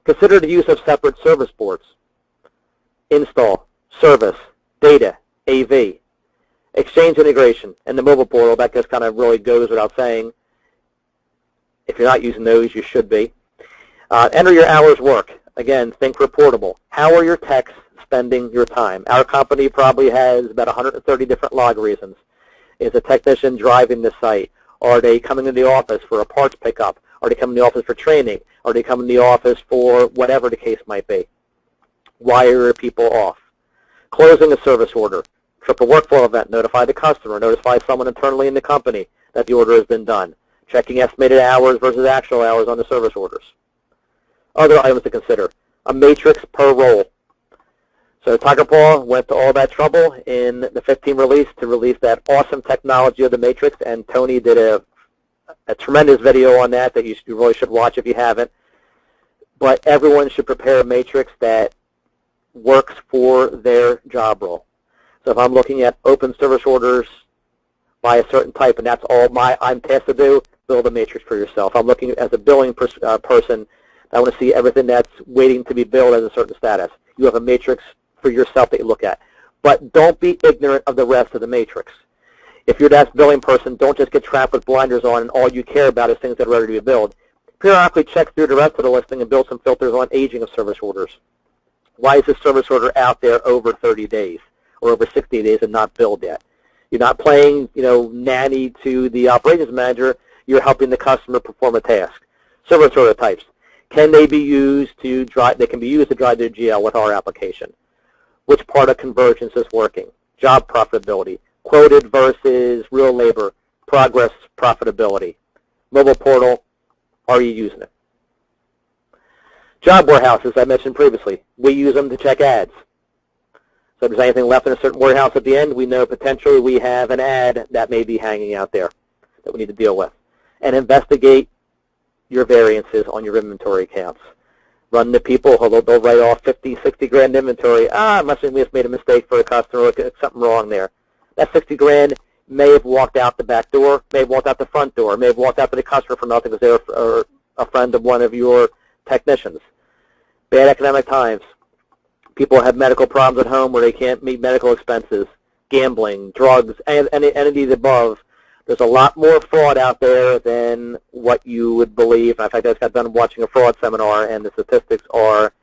Consider the use of separate service boards. Install, service, data, AV. Exchange integration and the mobile portal, that just kind of really goes without saying. If you're not using those, you should be. Enter your hours work. Again, think reportable. How are your techs spending your time? Our company probably has about 130 different log reasons. Is a technician driving the site? Are they coming in the office for a parts pickup? Are they coming to the office for training? Are they coming to the office for whatever the case might be? Why are your people off? Closing a service order. Trip a workflow event. Notify the customer. Notify someone internally in the company that the order has been done. checking estimated hours versus actual hours on the service orders. Other items to consider, a matrix per role. So Tigerpaw went to all that trouble in the 15 release to release that awesome technology of the matrix, and Tony did a tremendous video on that you really should watch if you haven't. But everyone should prepare a matrix that works for their job role. So if I'm looking at open service orders by a certain type, and that's all I'm tasked to do, build a matrix for yourself. I'm looking as a billing person, I want to see everything that's waiting to be billed as a certain status. You have a matrix for yourself that you look at. But don't be ignorant of the rest of the matrix. If you're that billing person, don't just get trapped with blinders on and all you care about is things that are ready to be billed. Periodically check through the rest of the listing and build some filters on aging of service orders. Why is this service order out there over 30 days or over 60 days and not billed yet? You're not playing, nanny to the operations manager. You're helping the customer perform a task. Service order types. Can they be used to drive? They can be used to drive their GL with our application. Which part of convergence is working? Job profitability. Quoted versus real labor. Progress profitability. Mobile portal. Are you using it? Job warehouses, I mentioned previously. We use them to check ads. So if there's anything left in a certain warehouse at the end, we know potentially we have an ad that may be hanging out there that we need to deal with. And investigate your variances on your inventory accounts. Run the people, they'll write off 50, 60 grand inventory. I must have made a mistake for a customer. Look, something wrong there. That 60 grand may have walked out the back door, may have walked out the front door, may have walked out to the customer for nothing because they were a friend of one of your technicians. Bad economic times. People have medical problems at home where they can't meet medical expenses, gambling, drugs, and any of these above. There's a lot more fraud out there than what you would believe. In fact, I just got done watching a fraud seminar, and the statistics are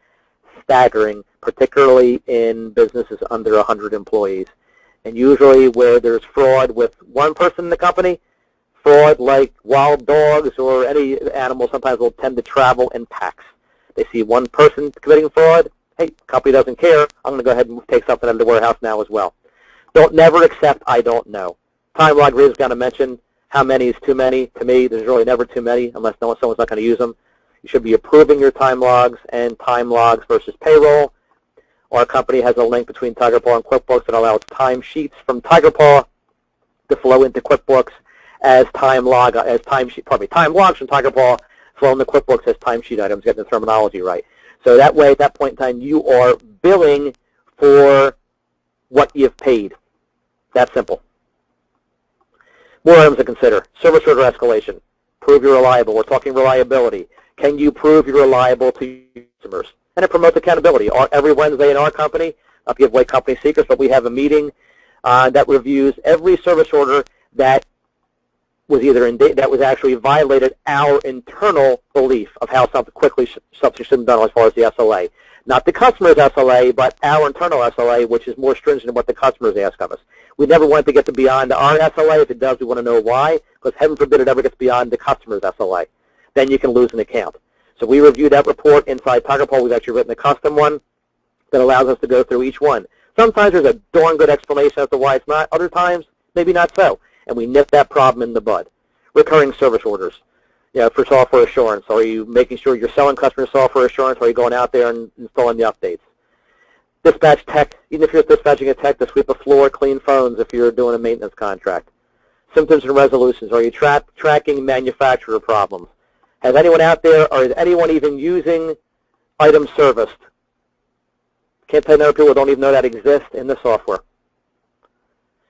staggering, particularly in businesses under 100 employees. And usually where there's fraud with one person in the company, fraud like wild dogs or any animal sometimes will tend to travel in packs. They see one person committing fraud, hey, company doesn't care, I'm going to go ahead and take something out of the warehouse now as well. Don't never accept I don't know. Time log readers going to mention how many is too many. To me, there's really never too many unless someone's not going to use them. You should be approving your time logs and time logs versus payroll. Our company has a link between Tigerpaw and QuickBooks that allows time sheets from Tigerpaw to flow into QuickBooks as time logs from Tigerpaw flow into QuickBooks as timesheet items, getting the terminology right. So that way, at that point in time, you are billing for what you've paid. That simple. More items to consider. Service order escalation. Prove you're reliable. We're talking reliability. Can you prove you're reliable to customers? And it promotes accountability. Every Wednesday in our company, I'll give away company secrets, but we have a meeting that reviews every service order that was that was actually violated our internal belief of how something should be done as far as the SLA. Not the customer's SLA, but our internal SLA, which is more stringent than what the customers ask of us. We never want to get to beyond our SLA. If it does, we want to know why, because heaven forbid it ever gets beyond the customer's SLA. Then you can lose an account. So we reviewed that report inside Tigerpaw. We've actually written a custom one that allows us to go through each one. Sometimes there's a darn good explanation as to why it's not. Other times, maybe not so. And we nip that problem in the bud. Recurring service orders. For software assurance. Are you making sure you're selling customer software assurance, or are you going out there and installing the updates? Dispatch tech, even if you're dispatching a tech to sweep a floor, clean phones if you're doing a maintenance contract. Symptoms and resolutions. Are you tracking manufacturer problems? Has anyone out there, or is anyone even using items serviced? Can't tell you there are people who don't even know that exists in the software.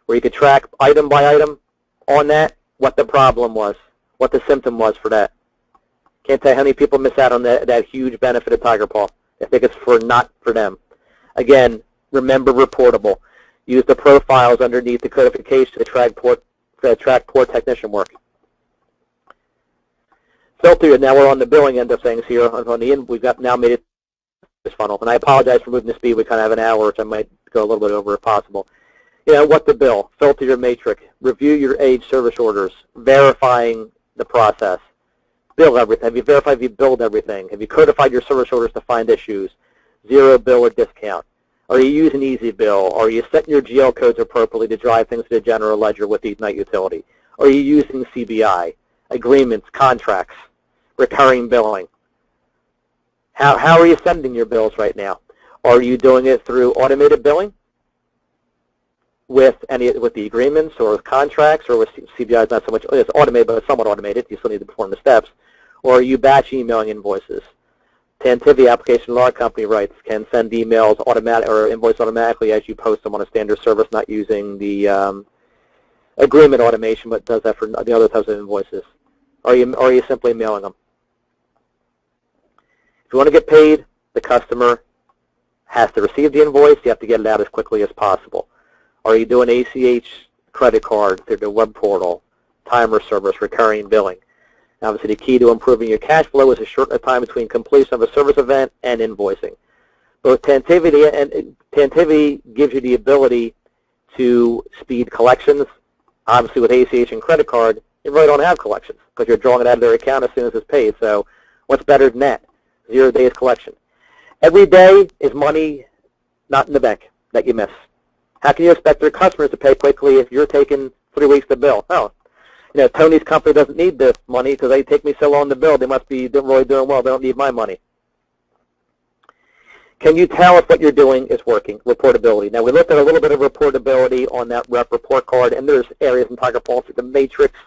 Where you could track item by item on that, what the problem was, what the symptom was for that. Can't tell you how many people miss out on that huge benefit of Tigerpaw. I think it's not for them. Again, remember reportable. Use the profiles underneath the codification to track poor technician work. Filter, now we're on the billing end of things here. On the end, we've now made it this funnel. And I apologize for moving the speed. We kind of have an hour, which I might go a little bit over if possible. What to bill. Filter your matrix. Review your age service orders. Verifying the process. Bill everything. Have you verified if you billed everything? Have you codified your service orders to find issues? Zero bill or discount. Are you using Easy Bill? Are you setting your GL codes appropriately to drive things to the general ledger with the Ignite utility? Are you using CBI? agreements, contracts, recurring billing. How are you sending your bills right now? Are you doing it through automated billing with the agreements or with contracts, or with CBI is not so much, it's automated, but it's somewhat automated. You still need to perform the steps. Or are you batch emailing invoices? Tantivy application law company writes can send emails automatic or invoice automatically as you post them on a standard service, not using the agreement automation, but does that for the other types of invoices. Are you simply mailing them? If you want to get paid, the customer has to receive the invoice. You have to get it out as quickly as possible. Are you doing ACH credit card through the web portal, timer service, recurring billing? Obviously, the key to improving your cash flow is a shorter time between completion of a service event and invoicing. Both Tantivy gives you the ability to speed collections. Obviously, with ACH and credit card, you really don't have collections because you're drawing it out of their account as soon as it's paid. So what's better than that? 0 days collection. Every day is money not in the bank that you miss. How can you expect your customers to pay quickly if you're taking 3 weeks to bill? Oh, Tony's company doesn't need the money because they take me so long to bill. They must be really doing well. They don't need my money. Can you tell if what you're doing is working? Reportability. Now, we looked at a little bit of reportability on that rep report card, and there's areas in Tigerpaw through the matrix.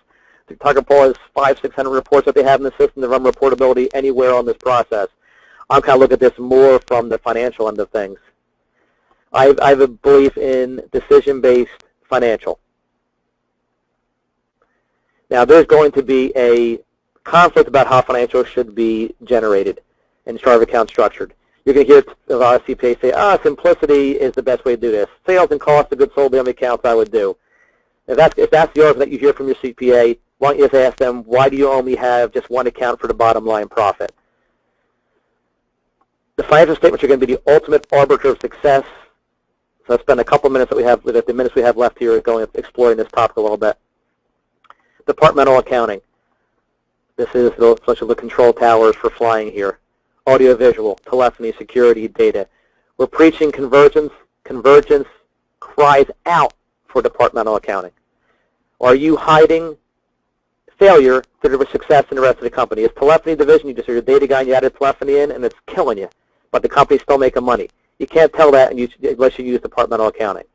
Tigerpaw has 500-600 reports that they have in the system to run reportability anywhere on this process. I'm kind of looking at this more from the financial end of things. I have a belief in decision-based financial. Now, there's going to be a conflict about how financials should be generated and chart of account structured. You're going to hear a lot of CPAs say, simplicity is the best way to do this. Sales and cost of goods sold, the only accounts I would do. If that's the argument that you hear from your CPA, why don't you just ask them, why do you only have just one account for the bottom line profit? The financial statements are going to be the ultimate arbiter of success. So I'll spend a couple minutes the minutes we have left here exploring this topic a little bit. Departmental accounting. This is the control towers for flying here. Audio-visual, telephony, security, data. We're preaching convergence. Convergence cries out for departmental accounting. Are you hiding failure to the success in the rest of the company? Is telephony division, you just are your data guy and you added telephony in and it's killing you, but the company's still making money. You can't tell that unless you use departmental accounting.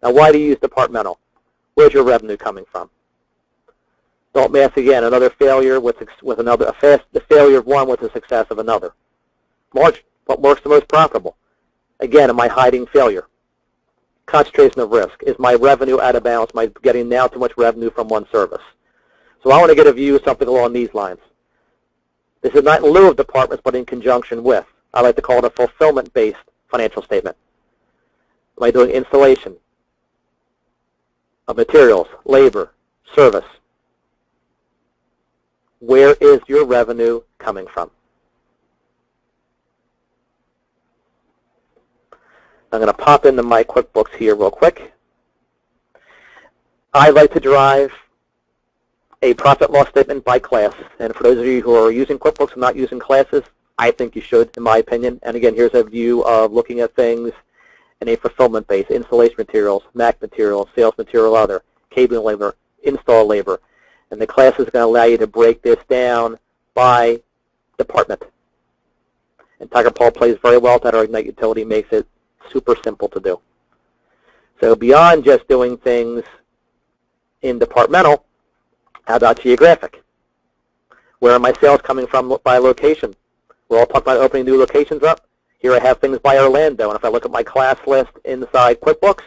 Now, why do you use departmental? Where's your revenue coming from? Don't mask again. Another failure with another. The failure of one with the success of another. What works the most profitable? Again, am I hiding failure? Concentration of risk. Is my revenue out of balance? Am I getting now too much revenue from one service? So I want to get a view of something along these lines. This is not in lieu of departments, but in conjunction with. I like to call it a fulfillment-based financial statement. Am I doing installation of materials, labor, service? Where is your revenue coming from? I'm going to pop into my QuickBooks here real quick. I like to derive a profit loss statement by class. And for those of you who are using QuickBooks and not using classes, I think you should, in my opinion. And again, here's a view of looking at things in a fulfillment base: installation materials, MAC materials, sales material other, cabling labor, install labor. And the class is going to allow you to break this down by department. And Tigerpaw plays very well with that. Our Ignite utility makes it super simple to do. So beyond just doing things in departmental, how about geographic? Where are my sales coming from by location? We're all talking about opening new locations up. Here I have things by Orlando, and if I look at my class list inside QuickBooks,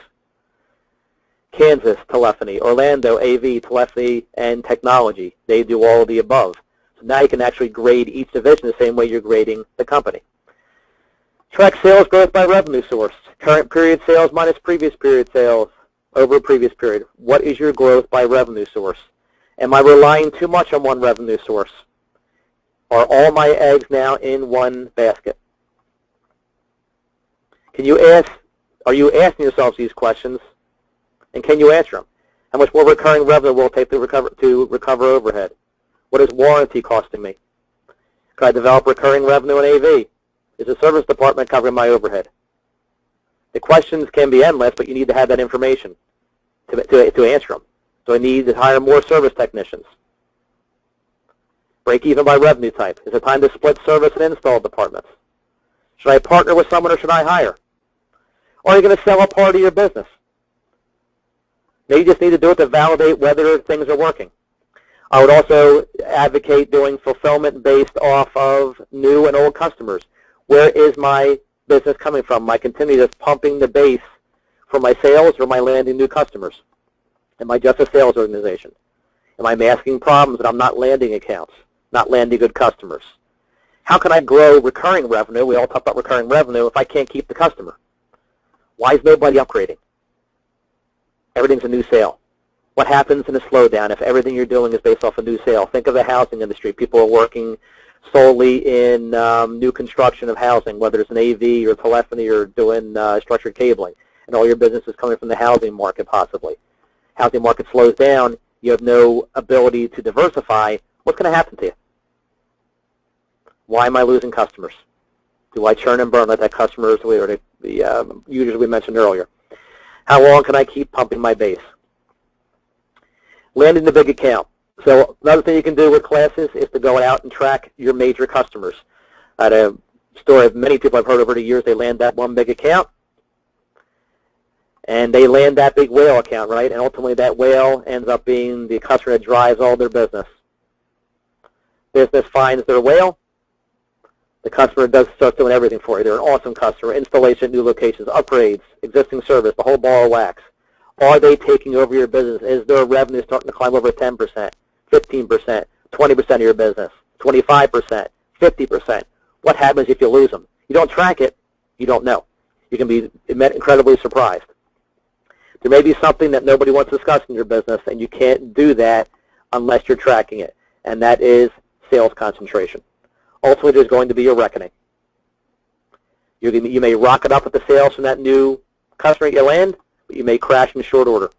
Kansas, telephony, Orlando, AV, telephony, and technology. They do all of the above. So now you can actually grade each division the same way you're grading the company. Track sales growth by revenue source. Current period sales minus previous period sales over previous period. What is your growth by revenue source? Am I relying too much on one revenue source? Are all my eggs now in one basket? Are you asking yourselves these questions? And can you answer them? How much more recurring revenue will it take to recover overhead? What is warranty costing me? Could I develop recurring revenue in AV? Is the service department covering my overhead? The questions can be endless, but you need to have that information to answer them. So I need to hire more service technicians. Break even by revenue type. Is it time to split service and install departments? Should I partner with someone or should I hire? Or are you going to sell a part of your business? Maybe you just need to do it to validate whether things are working. I would also advocate doing fulfillment based off of new and old customers. Where is my business coming from? Am I continuing just pumping the base for my sales, or am I landing new customers? Am I just a sales organization? Am I masking problems and I'm not landing accounts, not landing good customers? How can I grow recurring revenue? We all talk about recurring revenue if I can't keep the customer. Why is nobody upgrading? Everything's a new sale. What happens in a slowdown if everything you're doing is based off a new sale? Think of the housing industry. People are working solely in new construction of housing, whether it's an AV or telephony or doing structured cabling, and all your business is coming from the housing market possibly. Housing market slows down, you have no ability to diversify. What's going to happen to you? Why am I losing customers? Do I churn and burn like that customers or the users we mentioned earlier? How long can I keep pumping my base? Landing the big account. So another thing you can do with classes is to go out and track your major customers. I had a story of many people I've heard over the years. They land that one big account, and they land that big whale account, right? And ultimately that whale ends up being the customer that drives all their business. Business finds their whale. The customer does start doing everything for you. They're an awesome customer. Installation, new locations, upgrades, existing service, the whole ball of wax. Are they taking over your business? Is their revenue starting to climb over 10%, 15%, 20% of your business, 25%, 50%? What happens if you lose them? You don't track it, you don't know. You can be incredibly surprised. There may be something that nobody wants to discuss in your business, and you can't do that unless you're tracking it, and that is sales concentration. Ultimately, there's going to be a reckoning. You may rocket up with the sales from that new customer you land, but you may crash in short order.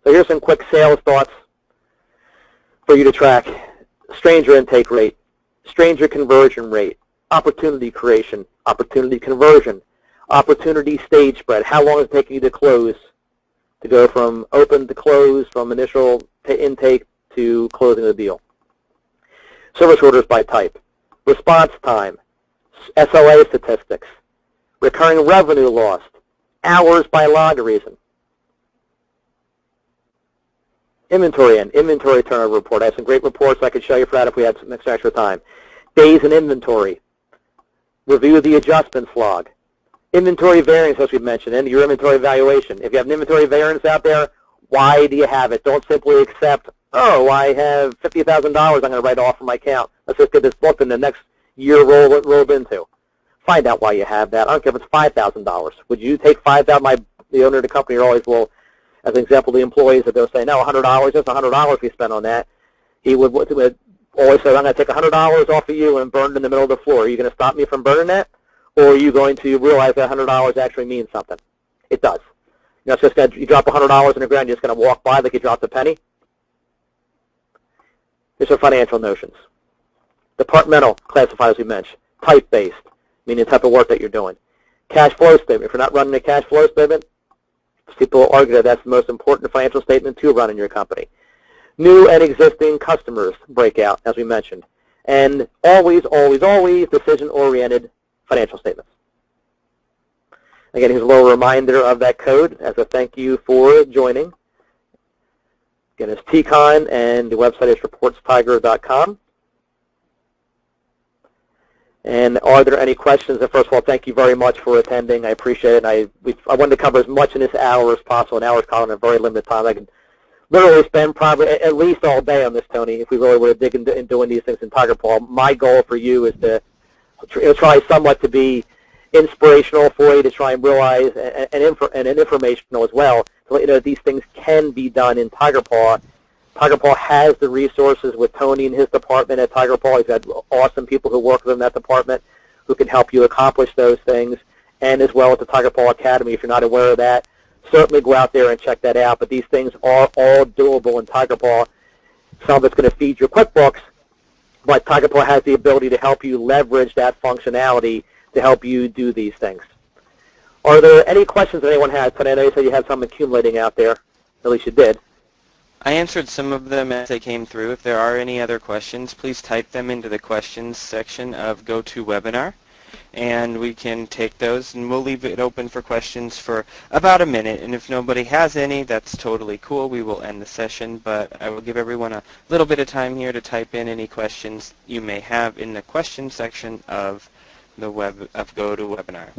So here's some quick sales thoughts for you to track. Stranger intake rate, stranger conversion rate, opportunity creation, opportunity conversion, opportunity stage spread. How long is it taking you to close, to go from open to close, from initial intake to closing the deal? Service orders by type, response time, SLA statistics, recurring revenue lost, hours by logarithm, inventory end, inventory turnover report. I have some great reports I could show you for that if we had some extra time. Days in inventory, review the adjustments log, inventory variance, as we mentioned, and your inventory evaluation. If you have an inventory variance out there, why do you have it? Don't simply accept, oh, I have $50,000 I'm going to write off from my account. Let's just get this booked and the next year rolled into. Find out why you have that. I don't care if it's $5,000. Would you take $5,000? The owner of the company are always, well, as an example, the employees that they'll say, no, $100, just $100 we spent on that. He would always say, I'm going to take $100 off of you and burn it in the middle of the floor. Are you going to stop me from burning that? Or are you going to realize that $100 actually means something? It does. You know, it's just you drop $100 in the ground, you're just going to walk by like you dropped a penny. Here's some financial notions. Departmental, classified as we mentioned. Type-based, meaning the type of work that you're doing. Cash flow statement. If you're not running a cash flow statement, people will argue that that's the most important financial statement to run in your company. New and existing customers breakout, as we mentioned. And always, always, always decision-oriented financial statements. Again, here's a little reminder of that code as a thank you for joining. Again, it's TCON, and the website is reportstiger.com. And are there any questions? And first of all, thank you very much for attending. I appreciate it. I wanted to cover as much in this hour as possible. An hour's called in a very limited time. I could literally spend probably at least all day on this, Tony, if we really were to dig into doing these things in Tigerpaw. My goal for you is to try somewhat to be inspirational for you, to try and realize and informational as well, to let you know these things can be done in Tigerpaw. Tigerpaw has the resources with Tony and his department at Tigerpaw. He's got awesome people who work with him in that department who can help you accomplish those things, and as well as the Tigerpaw Academy. If you're not aware of that, certainly go out there and check that out. But these things are all doable in Tigerpaw. Some of it's going to feed your QuickBooks, but Tigerpaw has the ability to help you leverage that functionality to help you do these things. Are there any questions that anyone has? But I know you said you had some accumulating out there. At least you did. I answered some of them as they came through. If there are any other questions, please type them into the questions section of GoToWebinar, and we can take those, and we'll leave it open for questions for about a minute. And if nobody has any, that's totally cool. We will end the session, but I will give everyone a little bit of time here to type in any questions you may have in the questions section of the GoToWebinar.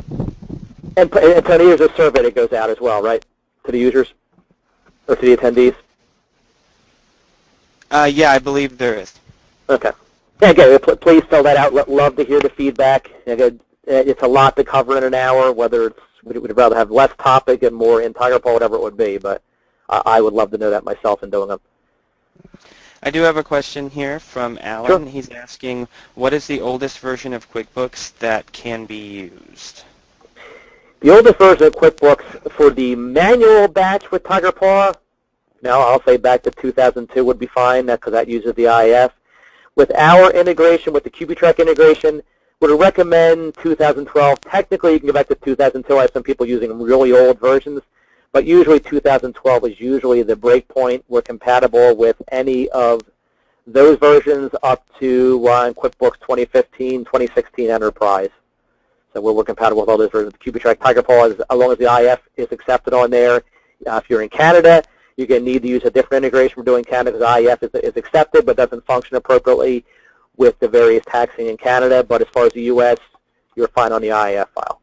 And Tony, there's a survey that goes out as well, right, to the users or to the attendees? Yeah, I believe there is. Okay. Yeah, again, please fill that out. Love to hear the feedback. Again, it's a lot to cover in an hour, whether it's we'd rather have less topic and more in Tigerpaw, whatever it would be, but I would love to know that myself in doing them. I do have a question here from Alan. Sure. He's asking, what is the oldest version of QuickBooks that can be used? The oldest version of QuickBooks for the manual batch with Tigerpaw, now I'll say back to 2002 would be fine, because that uses the IF. With our integration, with the QubiTrack integration, would recommend 2012. Technically, you can go back to 2002. I have some people using really old versions, but usually 2012 is usually the break point. We're compatible with any of those versions up to QuickBooks 2015, 2016 Enterprise. So we're compatible with all those versions. QubiTrack Tigerpaw, as long as the IF is accepted on there. If you're in Canada, you're going to need to use a different integration for doing Canada because IF is accepted but doesn't function appropriately with the various taxing in Canada. But as far as the U.S., you're fine on the IF file.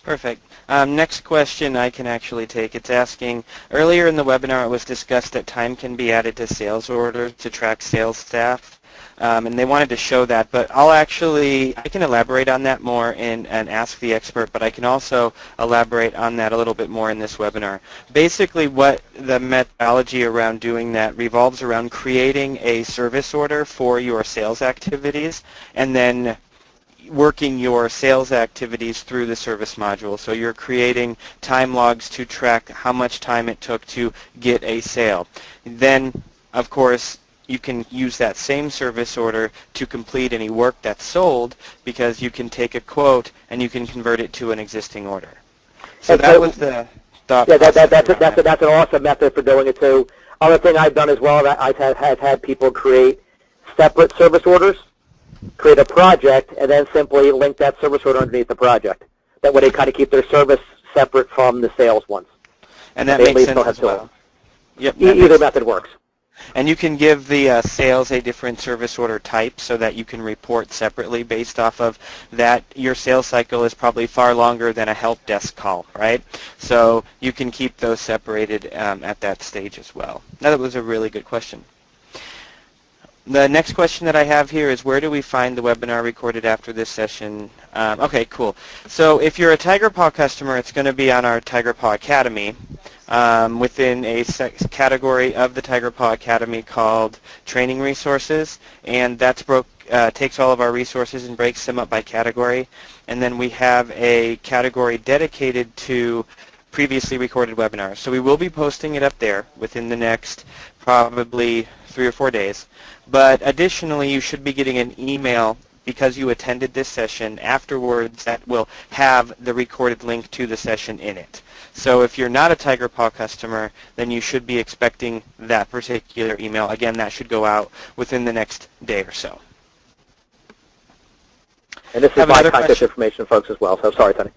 Perfect. Next question I can actually take. It's asking, earlier in the webinar it was discussed that time can be added to sales orders to track sales staff. And they wanted to show that, but I can elaborate on that more and ask the expert, but I can also elaborate on that a little bit more in this webinar. Basically, what the methodology around doing that revolves around creating a service order for your sales activities and then working your sales activities through the service module. So you're creating time logs to track how much time it took to get a sale. Then, of course, you can use that same service order to complete any work that's sold because you can take a quote and you can convert it to an existing order. So that was the thought process. That's an awesome method for doing it too. Other thing I've done as well, I've had people create separate service orders, create a project, and then simply link that service order underneath the project. That way they kind of keep their service separate from the sales ones. And that makes sense as well. Yep, Either method works. And you can give the sales a different service order type so that you can report separately based off of that. Your sales cycle is probably far longer than a help desk call, right? So you can keep those separated at that stage as well. Now, that was a really good question. The next question that I have here is, where do we find the webinar recorded after this session? Okay, cool. So if you're a Tigerpaw customer, it's going to be on our Tigerpaw Academy within a category of the Tigerpaw Academy called Training Resources, and that's takes all of our resources and breaks them up by category. And then we have a category dedicated to previously recorded webinars. So we will be posting it up there within the next probably 3 or 4 days. But additionally, you should be getting an email because you attended this session afterwards that will have the recorded link to the session in it. So if you're not a Tigerpaw customer, then you should be expecting that particular email. Again, that should go out within the next day or so. And this is my contact information, folks, as well. So sorry, Tony.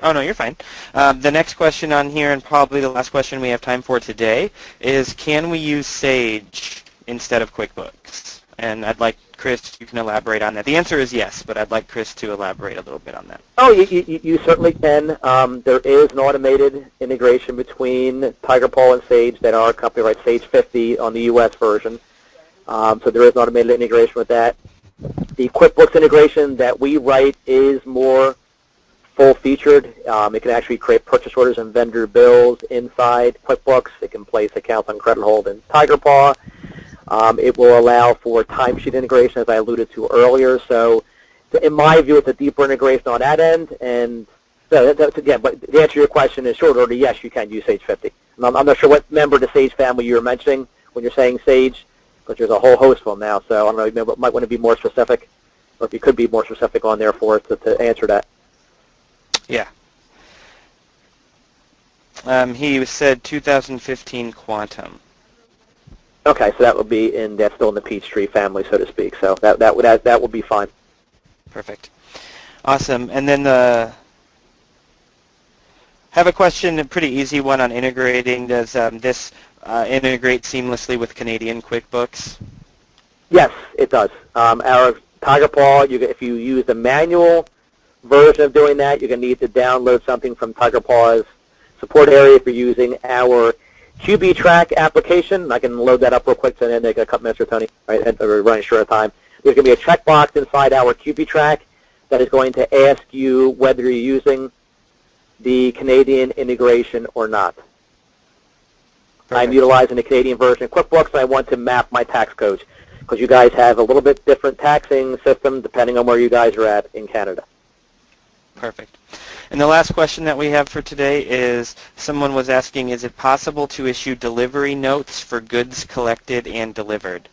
Oh, no, you're fine. The next question on here, and probably the last question we have time for today, is can we use Sage instead of QuickBooks? And I'd like Chris, you can elaborate on that. The answer is yes, but I'd like Chris to elaborate a little bit on that. Oh, you certainly can. There is an automated integration between Tigerpaw and Sage that our company writes Sage 50 on the U.S. version. So there is an automated integration with that. The QuickBooks integration that we write is more full-featured. It can actually create purchase orders and vendor bills inside QuickBooks. It can place accounts on credit hold in Tigerpaw. It will allow for timesheet integration, as I alluded to earlier. So in my view, it's a deeper integration on that end. And so again, but to answer your question in short order, yes, you can use Sage 50. I'm not sure what member of the Sage family you were mentioning when you're saying Sage, but there's a whole host of them now. So I don't know, you might want to be more specific, or if you could be more specific on there for us to answer that. Yeah. He said 2015 Quantum. Okay, so that would be that's still in the Peachtree family, so to speak. So that would be fine. Perfect. Awesome. And then have a question, a pretty easy one on integrating. Does this integrate seamlessly with Canadian QuickBooks? Yes, it does. Our Tigerpaw, if you use the manual version of doing that, you're going to need to download something from Tigerpaw's support area. If you're using our QB Track application, I can load that up real quick, so then take a couple minutes for Tony. Right, and we're running short of time. There's going to be a checkbox inside our QB Track that is going to ask you whether you're using the Canadian integration or not. Perfect. I'm utilizing the Canadian version of QuickBooks, and I want to map my tax codes because you guys have a little bit different taxing system depending on where you guys are at in Canada. Perfect. And the last question that we have for today is someone was asking, is it possible to issue delivery notes for goods collected and delivered?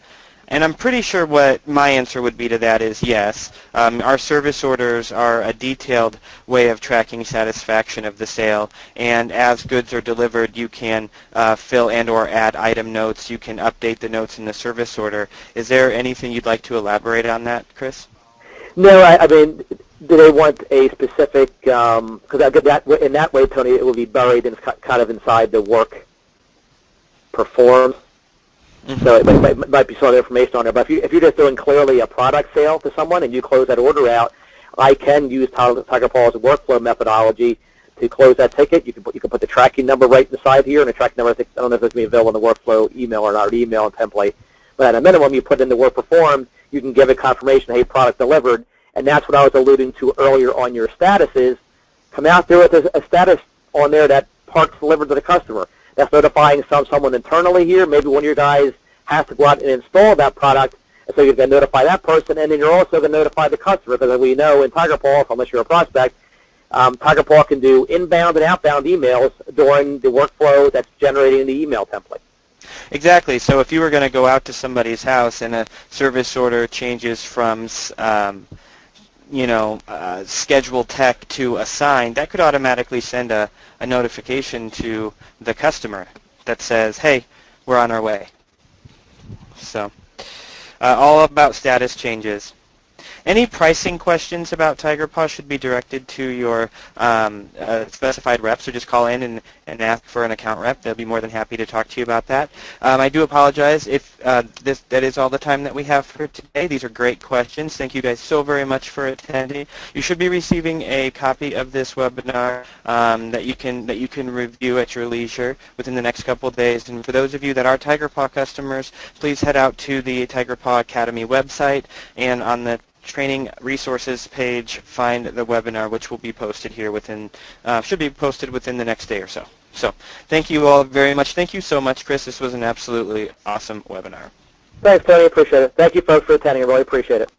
And I'm pretty sure what my answer would be to that is yes. Our service orders are a detailed way of tracking satisfaction of the sale, and as goods are delivered, you can fill and or add item notes. You can update the notes in the service order. Is there anything you'd like to elaborate on that, Chris? No, I mean, do they want a specific, because in that way, Tony, it will be buried in, kind of inside the work performed. Mm-hmm. So it might be some other information on there. But if you're just doing clearly a product sale to someone and you close that order out, I can use Tigerpaw's workflow methodology to close that ticket. You can put the tracking number right inside here, and the tracking number, I don't know if it's going to be available in the workflow email or not, or email template. But at a minimum, you put in the work performed, you can give it confirmation, hey, product delivered. And that's what I was alluding to earlier on your statuses. Come out there with a status on there that part's delivered to the customer. That's notifying someone internally here. Maybe one of your guys has to go out and install that product, and so you're going to notify that person, and then you're also going to notify the customer, because we know in Tigerpaw, unless you're a prospect, Tigerpaw can do inbound and outbound emails during the workflow that's generating the email template. Exactly. So if you were going to go out to somebody's house and a service order changes from scheduled tech to assigned, that could automatically send a notification to the customer that says, hey, we're on our way. So all about status changes. Any pricing questions about Tigerpaw should be directed to your specified rep, so just call in and ask for an account rep. They'll be more than happy to talk to you about that. I do apologize if that is all the time that we have for today. These are great questions. Thank you guys so very much for attending. You should be receiving a copy of this webinar that you can review at your leisure within the next couple of days. And for those of you that are Tigerpaw customers, please head out to the Tigerpaw Academy website, and on the training resources page, find the webinar, which will be posted here should be posted within the next day or so. So thank you all very much. Thank you so much, Chris. This was an absolutely awesome webinar. Thanks, Tony. Appreciate it. Thank you, folks, for attending. I really appreciate it.